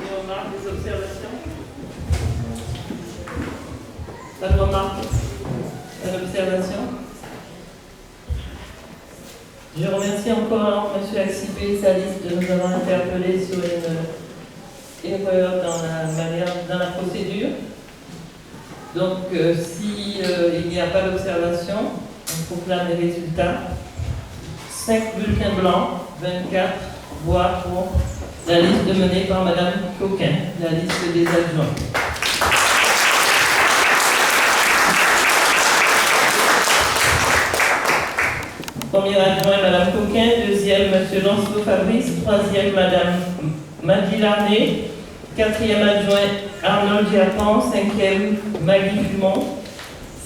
S2: Des remarques, des observations? Pas de remarques? Pas d'observation? Je remercie encore M. Axipé et sa liste de nous avoir interpellés sur une erreur dans la procédure. Donc, si il n'y a pas d'observation, on proclame les résultats. 5 bulletins blancs, 24 voix pour la liste menée par Mme Coquin, la liste des adjoints. Premier adjoint, Mme Coquin. Deuxième, M. Lancelot Fabrice. Troisième, Mme Maggie Larnay. Quatrième adjoint, Arnold Diacon. Cinquième, Maggie Fumon.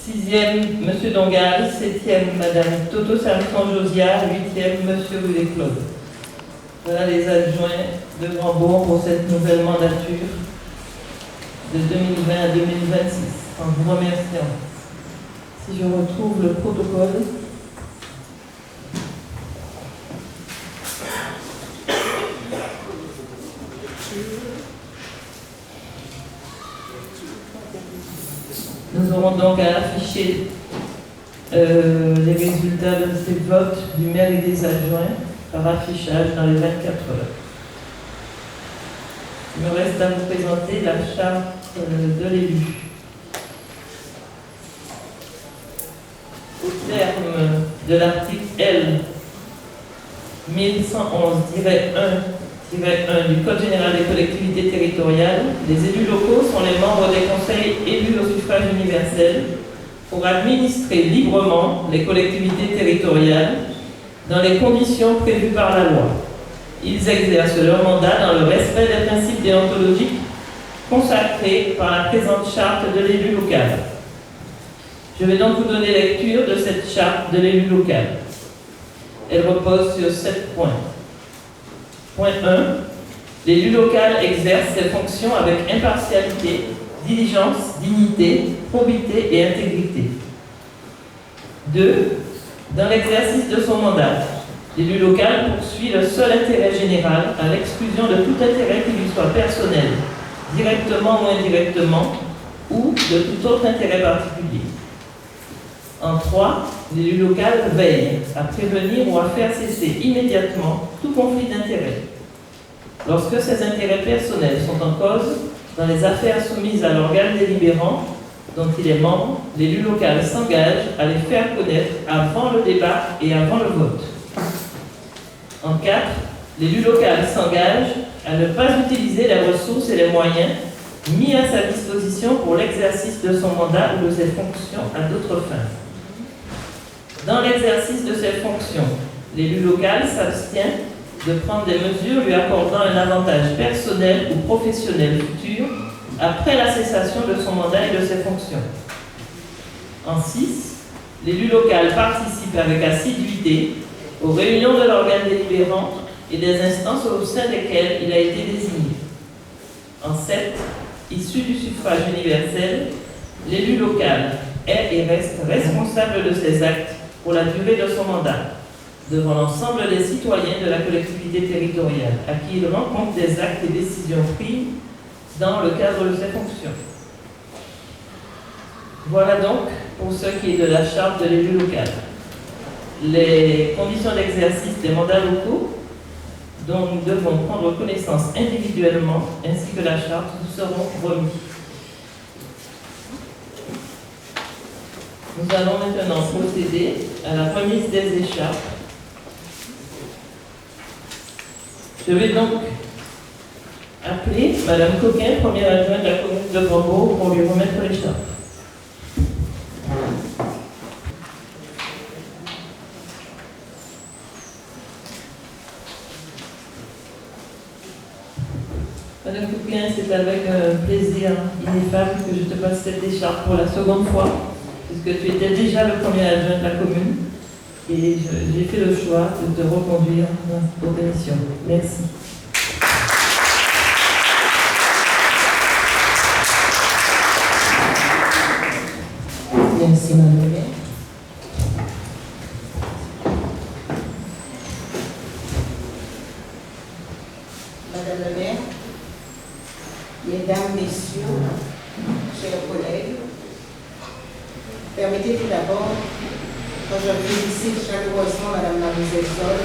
S2: Sixième, M. Dongal. Septième, Mme Toto-Samson Josia. Huitième, M. Roulet-Claude. Voilà les adjoints de Grand-Bourg pour cette nouvelle mandature de 2020 à 2026. En vous remerciant. Si je retrouve le protocole. Nous aurons donc à afficher les résultats de ces votes du maire et des adjoints par affichage dans les 24 heures. Il me reste à vous présenter la charte de l'élu. Au terme de l'article L 1111-1 du Code général des collectivités territoriales, les élus locaux sont les membres des conseils élus au suffrage universel pour administrer librement les collectivités territoriales dans les conditions prévues par la loi. Ils exercent leur mandat dans le respect des principes déontologiques consacrés par la présente charte de l'élu local. Je vais donc vous donner lecture de cette charte de l'élu local. Elle repose sur 7 points. Point 1. L'élu local exerce ses fonctions avec impartialité, diligence, dignité, probité et intégrité. 2. Dans l'exercice de son mandat, l'élu local poursuit le seul intérêt général à l'exclusion de tout intérêt qui lui soit personnel, directement ou indirectement, ou de tout autre intérêt particulier. En 3, l'élu local veille à prévenir ou à faire cesser immédiatement tout conflit d'intérêts. Lorsque ces intérêts personnels sont en cause, Dans les affaires soumises à l'organe délibérant dont il est membre, l'élu local s'engage à les faire connaître avant le débat et avant le vote. En 4, l'élu local s'engage à ne pas utiliser les ressources et les moyens mis à sa disposition pour l'exercice de son mandat ou de ses fonctions à d'autres fins. Dans l'exercice de ses fonctions, l'élu local s'abstient de prendre des mesures lui accordant un avantage personnel ou professionnel futur après la cessation de son mandat et de ses fonctions. En 6, l'élu local participe avec assiduité aux réunions de l'organe délibérant et des instances au sein desquelles il a été désigné. En 7, issu du suffrage universel, l'élu local est et reste responsable de ses actes pour la durée de son mandat, devant l'ensemble des citoyens de la collectivité territoriale, à qui il rend compte des actes et décisions prises dans le cadre de ses fonctions. Voilà donc pour ce qui est de la charte de l'élu local. Les conditions d'exercice des mandats locaux dont nous devons prendre connaissance individuellement, ainsi que la charte, nous seront remis. Nous allons maintenant procéder à la remise des écharpes. Je vais donc appeler Madame Coquin, première adjointe de la commune de Grandbourg, pour lui remettre l'écharpe. Madame Coquin, c'est avec plaisir ineffable que je te passe cette écharpe pour la seconde fois, puisque tu étais déjà le premier adjoint de la commune, et j'ai fait le choix de te reconduire dans votre émission. Merci.
S7: Merci, Madame le maire. Madame le maire, Mesdames, Messieurs, chers collègues, permettez tout d'abord que je félicite chaleureusement Madame Marie-Josée Sol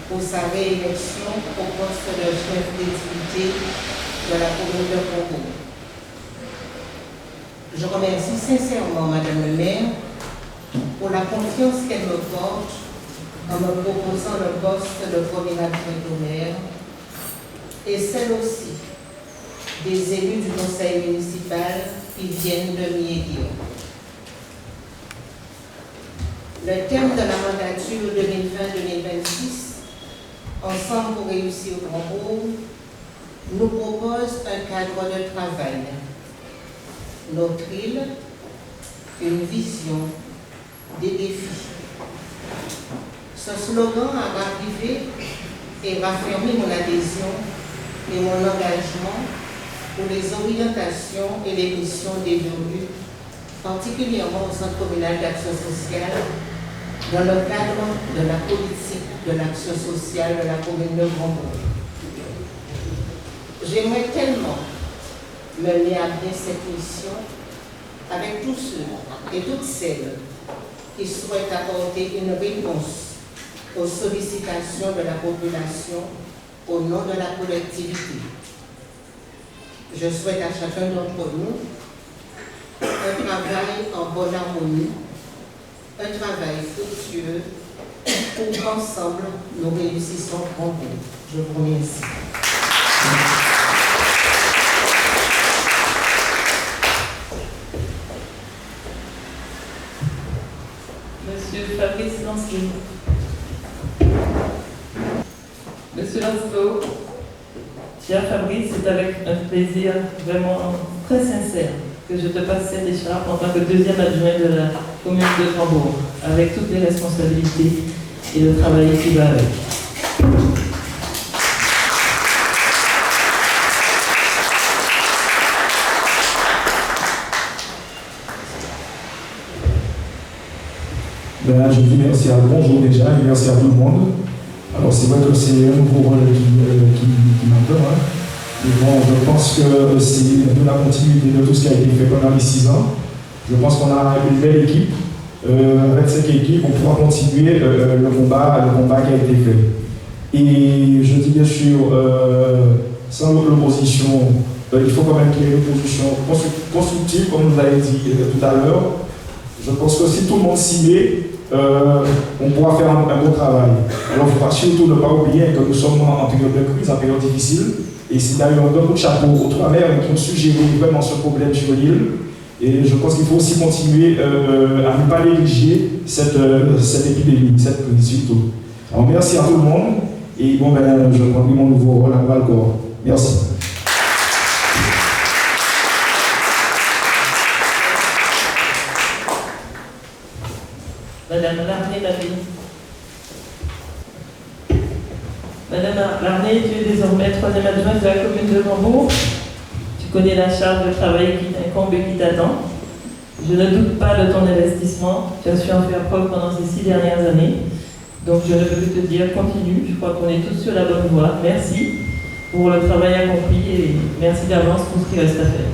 S7: pour sa réélection au poste de chef d'activité de la commune de Grandbourg. Je remercie sincèrement Madame le maire pour la confiance qu'elle me porte en me proposant le poste de premier adjoint au maire, et celle aussi des élus du conseil municipal qui viennent de m'y élire. Le thème de la mandature 2020-2026, Ensemble pour réussir au Grandbourg, nous propose un cadre de travail. Notre île, une vision, des défis. Ce slogan a ravivé et raffermi mon adhésion et mon engagement pour les orientations et les missions dévolues, particulièrement au Centre communal d'action sociale, dans le cadre de la politique de l'action sociale de la commune de Grandbourg. J'aimerais tellement mener à bien cette mission avec tous ceux et toutes celles qui souhaitent apporter une réponse aux sollicitations de la population au nom de la collectivité. Je souhaite à chacun d'entre nous un travail en bonne harmonie, un travail fructueux pour qu'ensemble nous réussissons Grandbourg. Je vous remercie.
S2: Monsieur Fabrice Lancelot. Monsieur Lancelot, cher Fabrice, c'est avec un plaisir vraiment très sincère que je te passe cette écharpe en tant que deuxième adjoint de la commune de Grandbourg, avec toutes les responsabilités et le travail qui va avec.
S9: Je dis merci à bonjour déjà et merci à tout le monde. Alors c'est vrai que c'est un nouveau rôle qui m'attend. Mais bon, je pense que c'est de la continuité de tout ce qui a été fait pendant les 6 ans. Je pense qu'on a une belle équipe. Avec cette équipe, on pourra continuer le combat qui a été fait. Et je dis bien sûr, sans l'opposition il faut quand même qu'il y ait une position constructive, comme vous avez dit tout à l'heure. Je pense que si tout le monde s'y met, on pourra faire un bon travail. Alors il ne faut pas surtout ne pas oublier que nous sommes en période de crise, en période difficile. Et c'est d'ailleurs un coup de chapeau aux Outre-mer qui ont suggéré vraiment ce problème sur l'île. Et je pense qu'il faut aussi continuer à ne pas négliger cette épidémie, cette crise surtout. Alors merci à tout le monde. Et bon, ben, je prends mon nouveau rôle à Valcor. Merci.
S2: Madame Larnay-Laville. Madame Larnay, tu es désormais 3e adjointe de la commune de Hambourg. Tu connais la charge de travail qui t'incombe et qui t'attend. Je ne doute pas de ton investissement. Tu as su en faire preuve pendant ces 6 dernières années. Donc je ne peux que te dire, continue. Je crois qu'on est tous sur la bonne voie. Merci pour le travail accompli et merci d'avance pour ce qui reste à faire.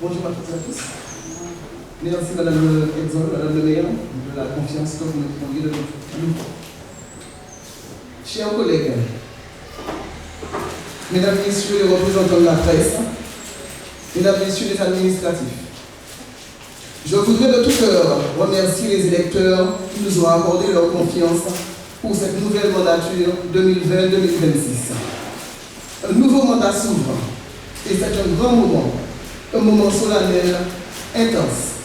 S10: Bonjour à toutes et à tous. Merci Madame Edzol, Madame le maire, de la confiance que vous nous conviez de nous. Chers collègues, Mesdames, Messieurs les représentants de la presse, Mesdames, Messieurs les administratifs, je voudrais de tout cœur remercier les électeurs qui nous ont accordé leur confiance pour cette nouvelle mandature 2020-2026. Un nouveau mandat s'ouvre et c'est un grand moment. Un moment solennel, intense.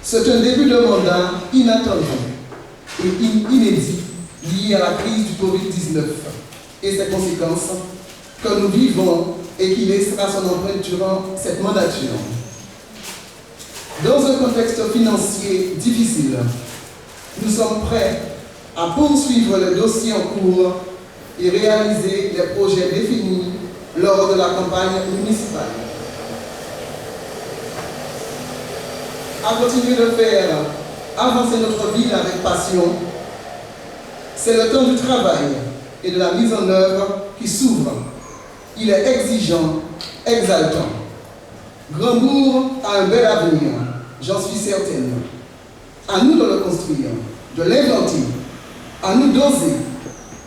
S10: C'est un début de mandat inattendu et inédit lié à la crise du Covid-19 et ses conséquences que nous vivons et qui laissera son empreinte durant cette mandature. Dans un contexte financier difficile, nous sommes prêts à poursuivre le dossier en cours et réaliser les projets définis lors de la campagne municipale. À continuer de faire avancer notre ville avec passion, c'est le temps du travail et de la mise en œuvre qui s'ouvre. Il est exigeant, exaltant. Grandbourg a un bel avenir, j'en suis certaine. À nous de le construire, de l'inventer, à nous d'oser,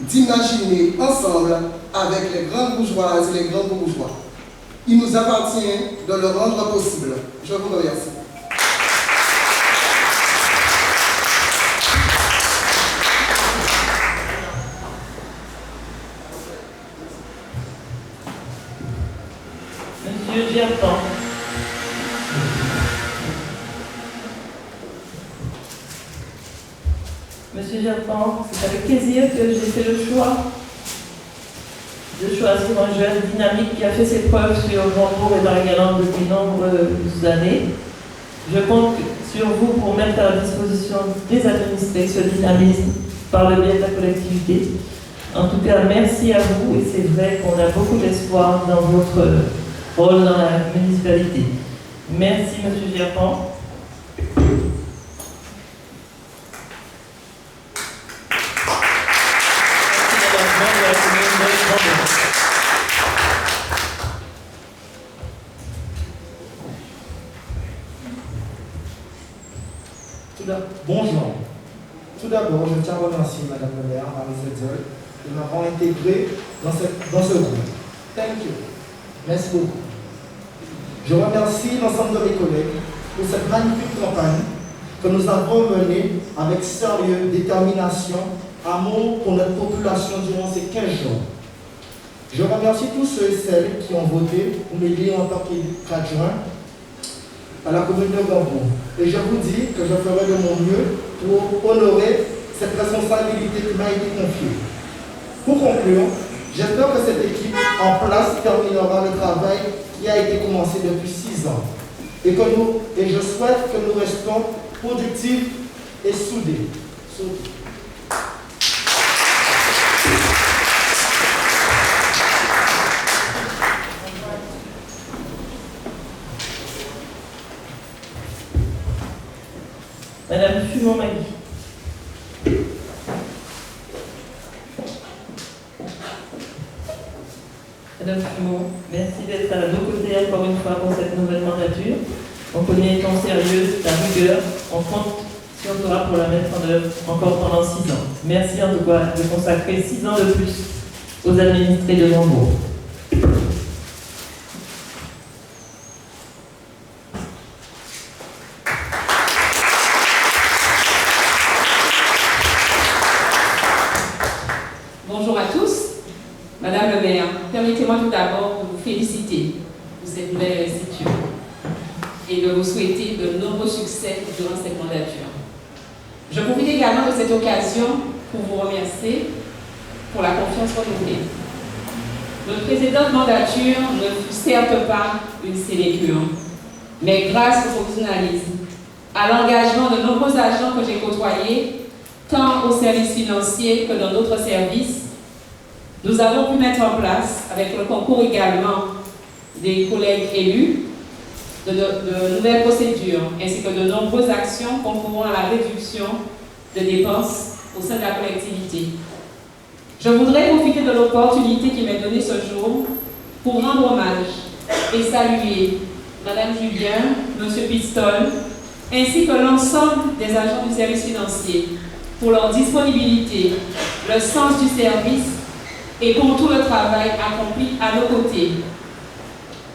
S10: d'imaginer ensemble avec les grandes bourgeoises et les grands bourgeois. Il nous appartient de le rendre possible. Je vous remercie.
S2: Monsieur Gerpan. Monsieur Gerpan, c'est avec plaisir que j'ai fait le choix de choisir un jeune dynamique qui a fait ses preuves sur Hambourg et Marie-Galante depuis nombreuses années. Je compte sur vous pour mettre à la disposition des administrés ce dynamisme par le biais de la collectivité. En tout cas, merci à vous et c'est vrai qu'on a beaucoup d'espoir dans votre rôle dans la municipalité. Merci, Monsieur Gerpan.
S11: Bonjour. Tout d'abord, je tiens à remercier Madame le maire, Marie Edzol, de m'avoir intégré dans ce groupe. Thank you. Merci beaucoup. Je remercie l'ensemble de mes collègues pour cette magnifique campagne que nous avons menée avec sérieux, détermination, amour pour notre population durant ces 15 jours. Je remercie tous ceux et celles qui ont voté pour m'élire en tant qu'adjoint à la commune de Hambourg. Et je vous dis que je ferai de mon mieux pour honorer cette responsabilité qui m'a été confiée. Pour conclure, j'espère que cette équipe en place terminera le travail qui a été commencé depuis 6 ans. Et je souhaite que nous restons productifs et soudés.
S2: Madame Fumon-Magui. Madame Fumon, merci d'être à nos côtés encore une fois pour cette nouvelle mandature. On connaît ton sérieux, ta rigueur, on compte sur bossera pour la mettre en œuvre encore pendant 6 ans. Merci en tout cas de consacrer 6 ans de plus aux administrés de Grandbourg.
S12: Bonjour à tous. Madame le maire, permettez-moi tout d'abord de vous féliciter pour cette nouvelle investiture et de vous souhaiter de nombreux succès durant cette mandature. Je profite également de cette occasion pour vous remercier pour la confiance renouvelée. Notre précédente mandature ne fut certes pas une sénécure, mais grâce au professionnalisme, à l'engagement de nombreux agents que j'ai côtoyés, tant au service financier que dans d'autres services, nous avons pu mettre en place, avec le concours également des collègues élus, de nouvelles procédures, ainsi que de nombreuses actions concourant à la réduction de dépenses au sein de la collectivité. Je voudrais profiter de l'opportunité qui m'est donnée ce jour pour rendre hommage et saluer Madame Julien, Monsieur Pistol, ainsi que l'ensemble des agents du service financier pour leur disponibilité, le sens du service et pour tout le travail accompli à nos côtés.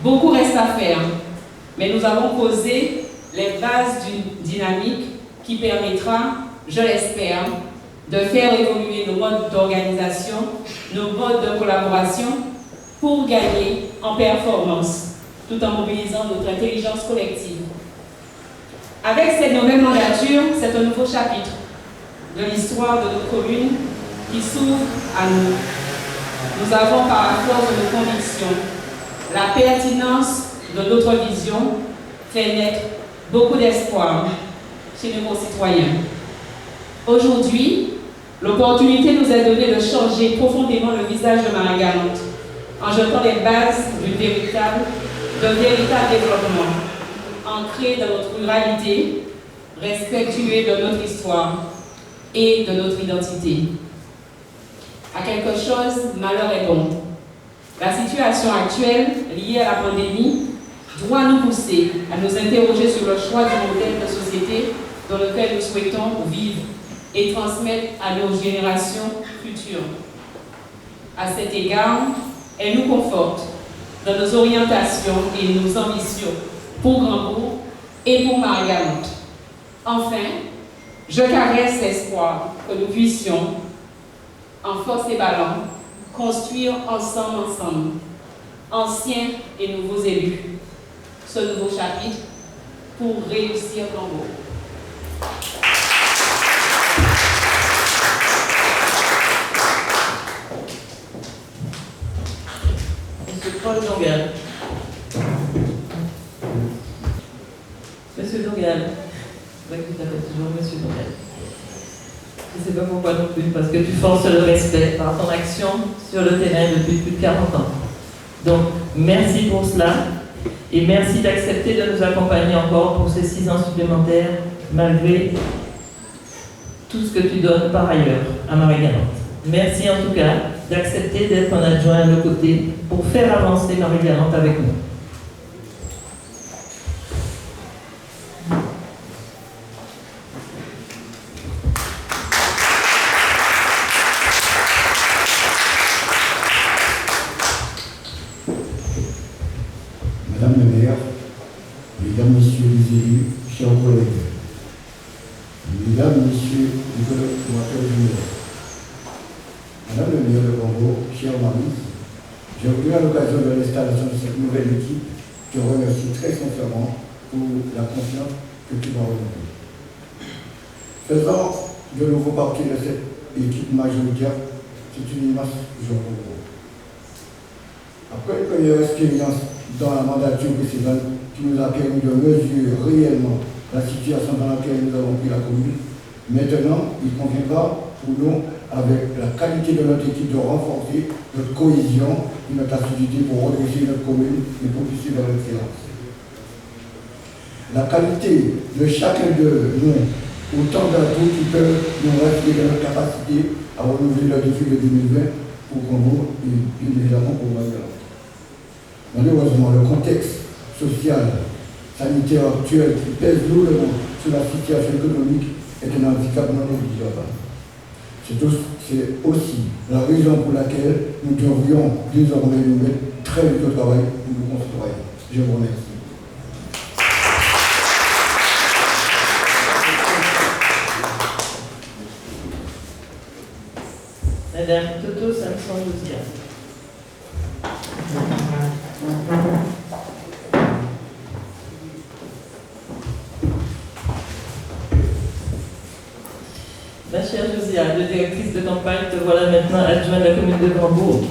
S12: Beaucoup reste à faire, mais nous avons posé les bases d'une dynamique qui permettra, je l'espère, de faire évoluer nos modes d'organisation, nos modes de collaboration pour gagner en performance, tout en mobilisant notre intelligence collective. Avec cette nouvelle mandature, c'est un nouveau chapitre de l'histoire de notre commune qui s'ouvre à nous. Nous avons par la force de nos convictions, la pertinence de notre vision fait naître beaucoup d'espoir chez nos concitoyens. Aujourd'hui, l'opportunité nous est donnée de changer profondément le visage de Marie-Galante en jetant les bases d'un véritable développement, ancré dans notre ruralité, respectueux de notre histoire et de notre identité. À quelque chose, malheur est bon. La situation actuelle, liée à la pandémie, doit nous pousser à nous interroger sur le choix du modèle de société dans lequel nous souhaitons vivre et transmettre à nos générations futures. À cet égard, elle nous conforte dans nos orientations et nos ambitions pour Grandbourg et pour Marie-Galante. Enfin, je caresse l'espoir que nous puissions, en force et ballon, construire ensemble, anciens et nouveaux élus, ce nouveau chapitre pour réussir Grandbourg.
S2: Monsieur Paul Dongal. Monsieur Dongal. Oui, tu t'appelles toujours Monsieur Dongal. Je ne sais pas pourquoi non plus, parce que tu forces le respect par ton action sur le terrain depuis plus de 40 ans. Donc, merci pour cela et merci d'accepter de nous accompagner encore pour ces 6 ans supplémentaires, malgré tout ce que tu donnes par ailleurs à Marie-Galante. Merci en tout cas d'accepter d'être un adjoint à nos côtés pour faire avancer Marie-Galante avec nous.
S13: Madame le maire, mesdames, messieurs les élus, chers collègues, mesdames, messieurs les collaborateurs du maire, Madame le maire de Grandbourg, chère Marie, j'ai eu à l'occasion de l'installation de cette nouvelle équipe, te remercie très sincèrement pour la confiance que tu m'as renouvelée. Faisant de nouveau partie de cette équipe majoritaire, c'est une immense joie pour vous. Après une première expérience dans la mandature précédente qui nous a permis de mesurer réellement la situation dans laquelle nous avons pris la commune, maintenant il conviendra pour nous, avec la qualité de notre équipe, de renforcer notre cohésion et notre assiduité pour redresser notre commune et propulser vers l'excellence. La qualité de chacun de nous, autant d'atouts qui peuvent nous rassurer de notre capacité à renouveler le défi de 2020 pour Grandbourg et évidemment pour Marie-Galante. Malheureusement, le contexte social, sanitaire actuel qui pèse lourdement sur la situation économique est un handicap non négligeable. C'est aussi la raison pour laquelle nous devrions désormais nous mettre très vite au travail pour nous construire. Je vous remercie.
S2: Madame Toto Samson-Josia. Ma chère Josia, le directrice de campagne, te voilà maintenant adjointe de la commune de Grandbourg.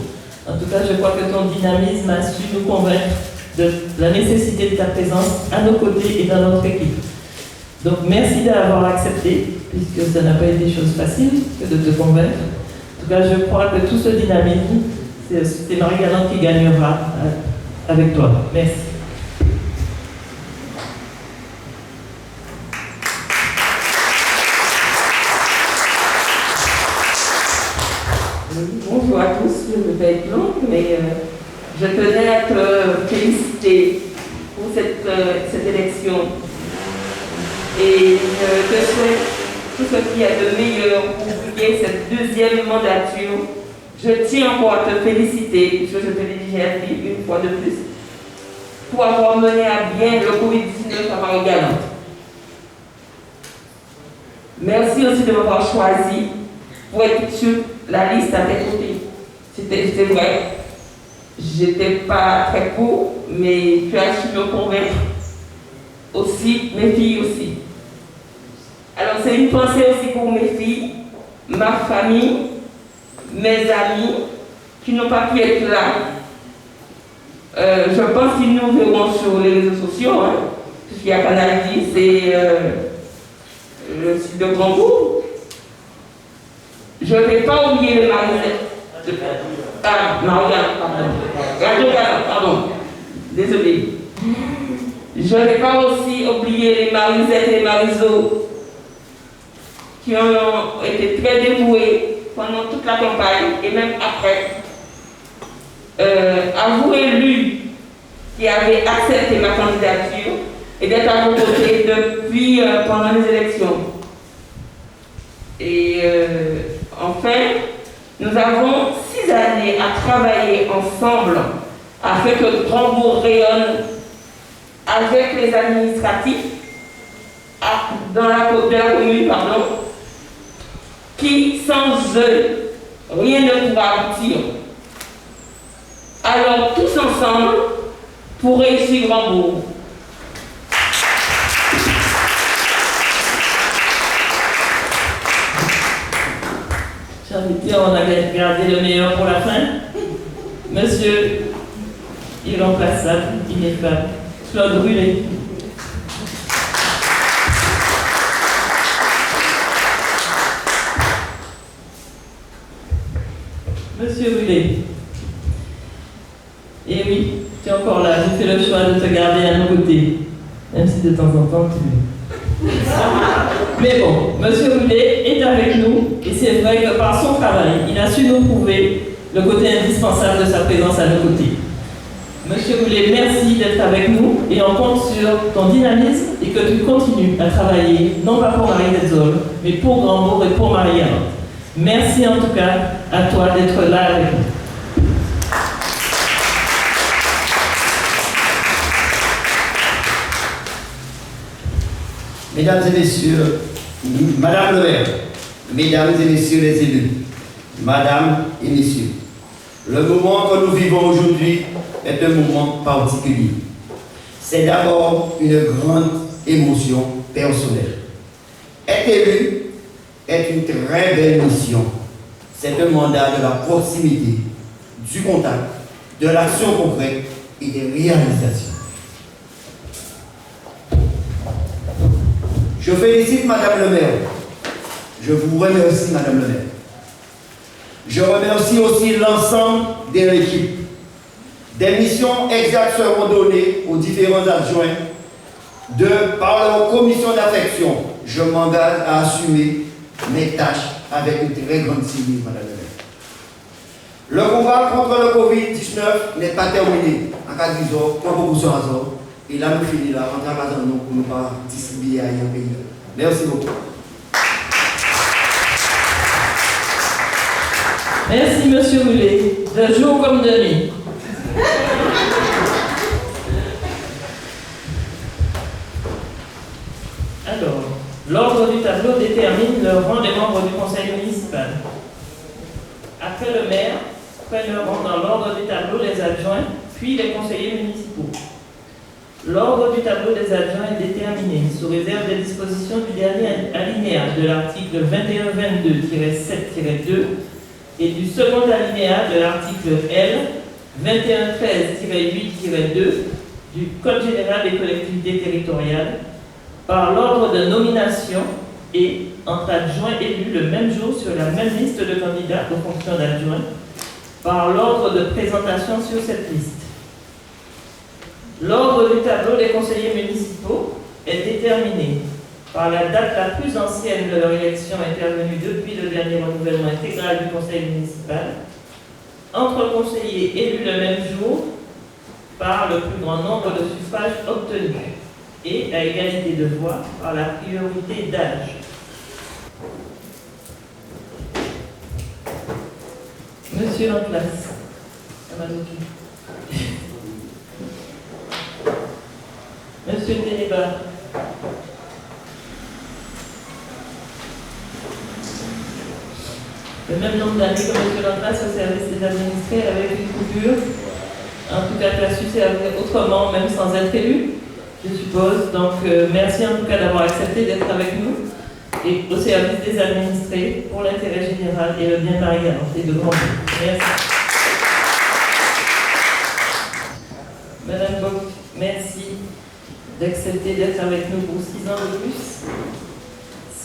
S2: En tout cas, je crois que ton dynamisme a su nous convaincre de la nécessité de ta présence à nos côtés et dans notre équipe. Donc merci d'avoir accepté, puisque ça n'a pas été chose facile que de te convaincre. En tout cas, je crois que tout ce dynamisme, c'est Marie-Galante qui gagnera avec toi. Merci.
S12: Bonjour à tous, je ne vais pas être longue, mais je tenais à te féliciter pour cette élection. Et je te souhaite tout ce qu'il y a de meilleur pour briguer cette deuxième mandature. Je tiens encore à te féliciter, puisque je te l'ai déjà dit une fois de plus, pour avoir mené à bien le Covid-19 à Marie-Galante. Merci aussi de m'avoir choisi pour être sur la liste à tes côtés. C'était vrai. J'étais pas très court, mais tu as su me convaincre. Aussi, mes filles aussi. Alors c'est une pensée aussi pour mes filles, ma famille, mes amis qui n'ont pas pu être là. Je pense qu'ils nous verront sur les réseaux sociaux, hein, puisqu'il y a Canal 10 et le site de Grandbourg. Je ne vais pas oublier le Marie-Galante. Radio-Galante, pardon. Désolée. Je ne vais pas aussi oublier les Marisette et les Mariso qui ont été très dévoués pendant toute la campagne et même après. À vous élus qui avez accepté ma candidature et d'être à vos côtés depuis pendant les élections. Et enfin, nous avons 6 années à travailler ensemble afin que Grandbourg rayonne avec les administratifs de la commune, qui sans eux, rien ne pourra aboutir. Alors tous ensemble, pour réussir Grandbourg.
S2: J'ai envie de dire, on a gardé le meilleur pour la fin. Monsieur irremplaçable, ineffable, Claude Rulet. Monsieur Rulet. Eh oui, tu es encore là. J'ai fait le choix de te garder à nos côtés. Même si de temps en temps tu... Mais bon, Monsieur Rulet est avec nous et c'est vrai que par son travail, il a su nous prouver le côté indispensable de sa présence à nos côtés. Monsieur Rulet, merci d'être avec nous et on compte sur ton dynamisme et que tu continues à travailler, non pas pour Marie-Galante, mais pour Grandbourg et pour Marie-Galante. Merci en tout cas à toi d'être là avec nous.
S14: Mesdames et messieurs, Madame le maire, Mesdames et messieurs les élus, Madame et messieurs, le moment que nous vivons aujourd'hui est un moment particulier. C'est d'abord une grande émotion personnelle. Être élu est une très belle mission. C'est un mandat de la proximité, du contact, de l'action concrète et des réalisations. Je félicite Madame le maire. Je vous remercie Madame le maire. Je remercie aussi l'ensemble de l'équipe. Des missions exactes seront données aux différents adjoints par leur commission d'affection. Je m'engage à assumer mes tâches avec une très grande civisme, Madame le maire. Le combat contre le Covid-19 n'est pas terminé. En cas d'isor, comme beaucoup sur Azor. Et là, nous finissons là, en traversant nous pour ne pas distribuer à un pays. Merci beaucoup.
S2: Merci, Monsieur Roulet, de jour comme de nuit. Alors, l'ordre du tableau détermine le rang des membres du conseil municipal. Après le maire, prennent le rang dans l'ordre du tableau les adjoints, puis les conseillers municipaux. L'ordre du tableau des adjoints est déterminé sous réserve des dispositions du dernier alinéa de l'article 2122-7-2 et du second alinéa de l'article L 2113-8-2 du Code général des collectivités territoriales par l'ordre de nomination et entre adjoints élus le même jour sur la même liste de candidats aux fonctions d'adjoint par l'ordre de présentation sur cette liste. L'ordre du tableau des conseillers municipaux est déterminé par la date la plus ancienne de leur élection intervenue depuis le dernier renouvellement intégral du conseil municipal, entre conseillers élus le même jour par le plus grand nombre de suffrages obtenus et à égalité de voix par la priorité d'âge. Monsieur en place, Amadouki. Monsieur Ténéba. Le même nombre d'années que Monsieur Lantras au service des administrés avec une coupure. En tout cas, tu as su servir autrement, même sans être élu, je suppose. Donc, merci en tout cas d'avoir accepté d'être avec nous et au service des administrés pour l'intérêt général et le bien de Marie-Galante et de Grandville. Merci. Madame Bock, merci d'accepter d'être avec nous pour 6 ans de plus.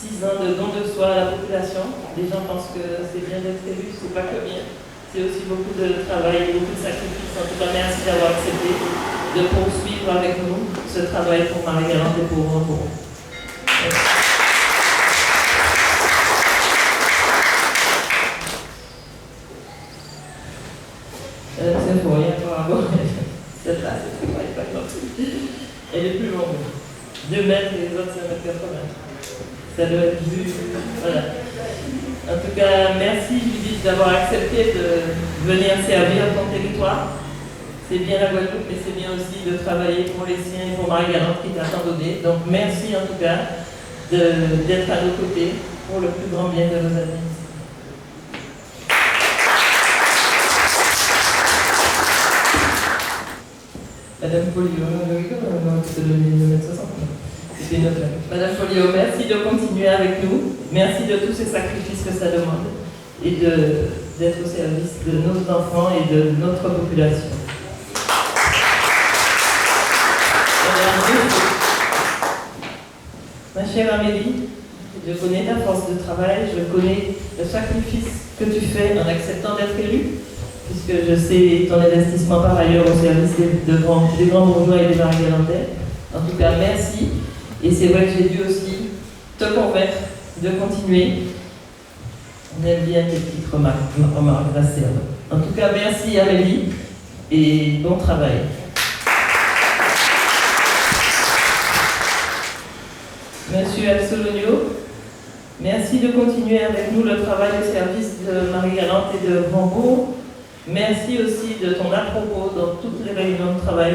S2: 6 ans de don de soi à la population. Les gens pensent que c'est bien d'être élu, c'est pas que bien. C'est aussi beaucoup de travail, beaucoup de sacrifices. En tout cas, merci d'avoir accepté de poursuivre avec nous ce travail pour Marie-Galante et pour Grandville. C'est pour rien par rapport à cette là, c'est pas grave. Elle est plus longue. 2 mètres et les autres, c'est 1,80 m. Ça doit être vu. Voilà. En tout cas, merci Judith d'avoir accepté de venir servir ton territoire. C'est bien la Guadeloupe, mais c'est bien aussi de travailler pour les siens et pour Marie-Galante qui t'a tant donné. Donc merci en tout cas d'être à nos côtés pour le plus grand bien de nos amis. Madame Polio, Madame Polio, merci de continuer avec nous. Merci de tous ces sacrifices que ça demande et d'être au service de nos enfants et de notre population. Ma chère Amélie, je connais ta force de travail, je connais le sacrifice que tu fais en acceptant d'être élue, puisque je sais ton investissement par ailleurs au service des grands bourgeois et des Marie-Galantais. En tout cas, merci. Et c'est vrai que j'ai dû aussi te convaincre de continuer. On aime bien tes petites remarques d'acerbe. En tout cas, merci Amélie et bon travail. Monsieur Absolonio, merci de continuer avec nous le travail au service de Marie-Galante et de Grandbourg. Merci aussi de ton à-propos dans toutes les réunions de travail.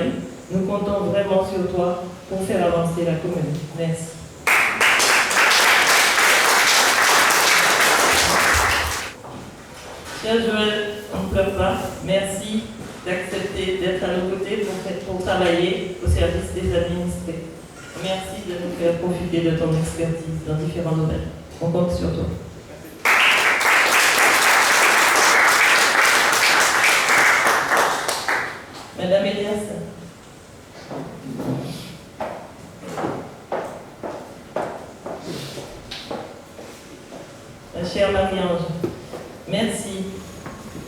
S2: Nous comptons vraiment sur toi pour faire avancer la commune. Merci. Cher Joël, on ne pleure pas. Merci d'accepter d'être à nos côtés pour travailler au service des administrés. Merci de nous faire profiter de ton expertise dans différents domaines. On compte sur toi. Madame Elias. Ma chère Marie-Ange, merci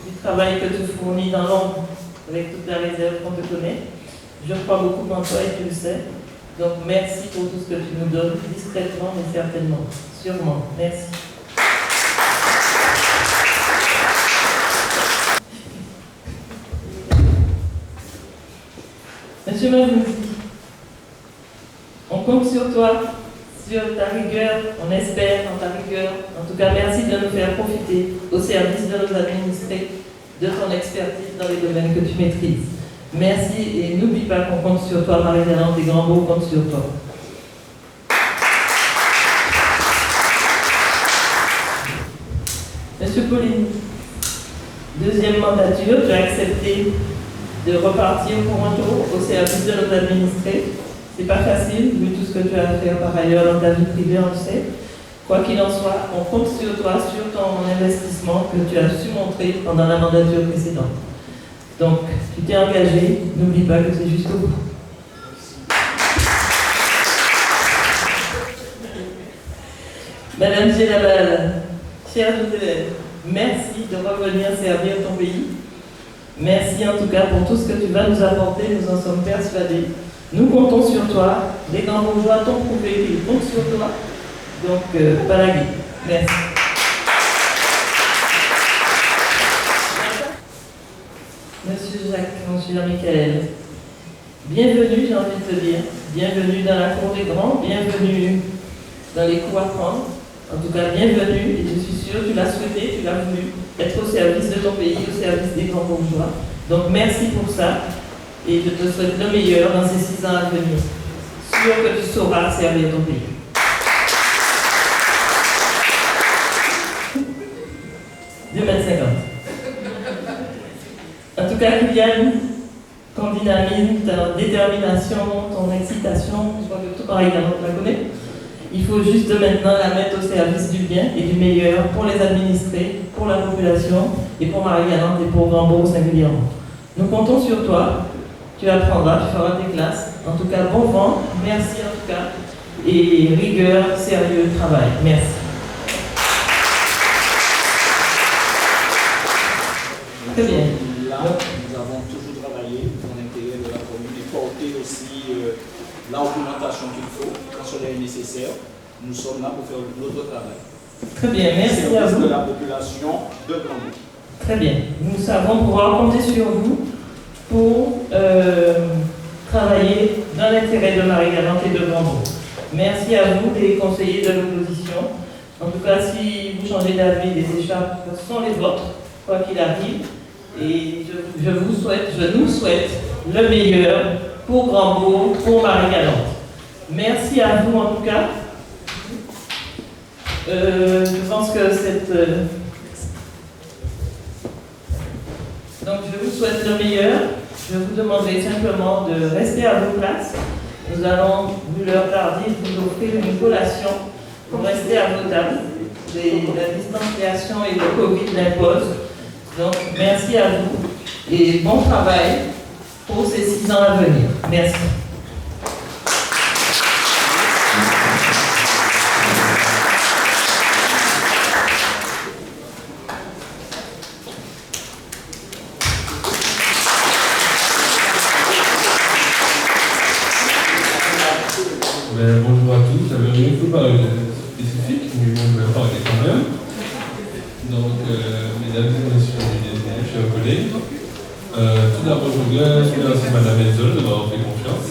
S2: du travail que tu fournis dans l'ombre avec toute la réserve qu'on te connaît. Je crois beaucoup en toi et tu le sais. Donc merci pour tout ce que tu nous donnes, discrètement mais certainement, sûrement. Merci. Monsieur Mazouzi, on compte sur toi, sur ta rigueur, on espère dans ta rigueur. En tout cas, merci de nous faire profiter au service de nos administrés, de ton expertise dans les domaines que tu maîtrises. Merci et n'oublie pas qu'on compte sur toi, Marie-Galante, et Grand-Beau compte sur toi. Monsieur Pauline, deuxième mandature, tu as accepté de repartir pour un tour au service de nos administrés. C'est pas facile, vu tout ce que tu as à faire par ailleurs dans ta vie privée, on le sait. Quoi qu'il en soit, on compte sur toi, sur ton investissement que tu as su montrer pendant la mandature précédente. Donc, tu t'es engagé, n'oublie pas que c'est jusqu'au bout. Madame Gélabal, chère Josélène, merci de revenir servir ton pays. Merci en tout cas pour tout ce que tu vas nous apporter, nous en sommes persuadés. Nous comptons sur toi. Les grands bourgeois t'ont prouvé qu'ils comptent sur toi. Donc, pas la guide. Merci. Monsieur Jacques, mon cher Michael, bienvenue, j'ai envie de te dire. Bienvenue dans la cour des grands, bienvenue dans les coups à prendre. En tout cas, bienvenue, et je suis sûre, tu l'as souhaité, tu l'as voulu, être au service de ton pays, au service des grands bourgeois. Donc, merci pour ça. Et je te souhaite le meilleur dans ces 6 ans à venir. Sûr que tu sauras servir ton pays. Dieu mène 50. En tout cas, Kylian, ton dynamisme, ta détermination, ton excitation, je crois que tout pareil, on la connaît. Il faut juste maintenant la mettre au service du bien et du meilleur pour les administrés, pour la population et pour Marie-Galante et pour Grand-Beau singulièrement. Nous comptons sur toi. Tu apprendras, tu feras tes classes. En tout cas, bon vent. Merci en tout cas. Et rigueur, sérieux, travail. Merci. Très bien.
S5: Là, nous avons toujours travaillé pour l'intérêt de la commune et porter aussi l'argumentation qu'il faut quand cela est nécessaire. Nous sommes là pour faire notre travail.
S2: Très bien, merci à vous.
S5: De la population de Grand-Beau.
S2: Très bien. Nous savons pouvoir compter sur vous pour travailler dans l'intérêt de Marie-Galante et de Grand-Beau. Merci à vous, les conseillers de l'opposition. En tout cas, si vous changez d'avis, les écharpes sont les vôtres, quoi qu'il arrive. Et je nous souhaite le meilleur pour Grand-Beau, pour Marie-Galante. Merci à vous en tout cas. Je pense que cette... Donc je vous souhaite le meilleur. Je vous demanderai simplement de rester à vos places. Nous allons, vu l'heure tardive, vous offrir une collation pour rester à vos tables. La distanciation et le Covid l'imposent. Donc merci à vous et bon travail pour ces 6 ans à venir. Merci.
S15: Bonjour à tous, j'avais rien fait par spécifique, mais bon, je vais parler quand même. Donc, mesdames et messieurs, chers collègues, tout d'abord, je voudrais remercier Mme Hetzel de m'avoir fait confiance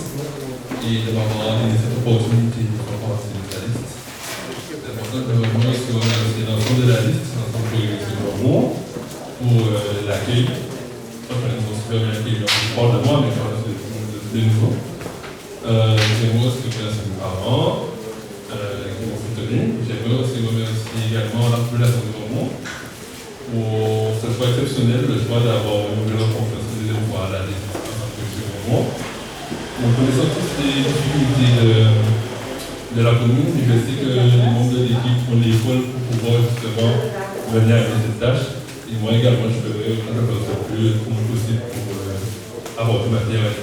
S15: et de m'avoir donné cette opportunité de faire partie de la liste. C'est important que je remercie l'ensemble de la liste, l'ensemble de Grand-Beau, pour l'accueil. Enfin, nous avons super bien accueilli, on parle de moi, mais je parle de nouveau. J'aimerais aussi remercier mes parents qui m'ont soutenu. J'aimerais aussi remercier également la population de Grand-Beau pour ce choix exceptionnel, le choix d'avoir une nouvelle confiance de deuxième fois à la liste en tant que M. Grand-Beau. En connaissant toutes les difficultés de la commune, je sais que les membres de l'équipe ont l'épaule pour pouvoir justement venir avec cette tâche. Et moi également, je ferai un peu plus possible pour avoir tout matière à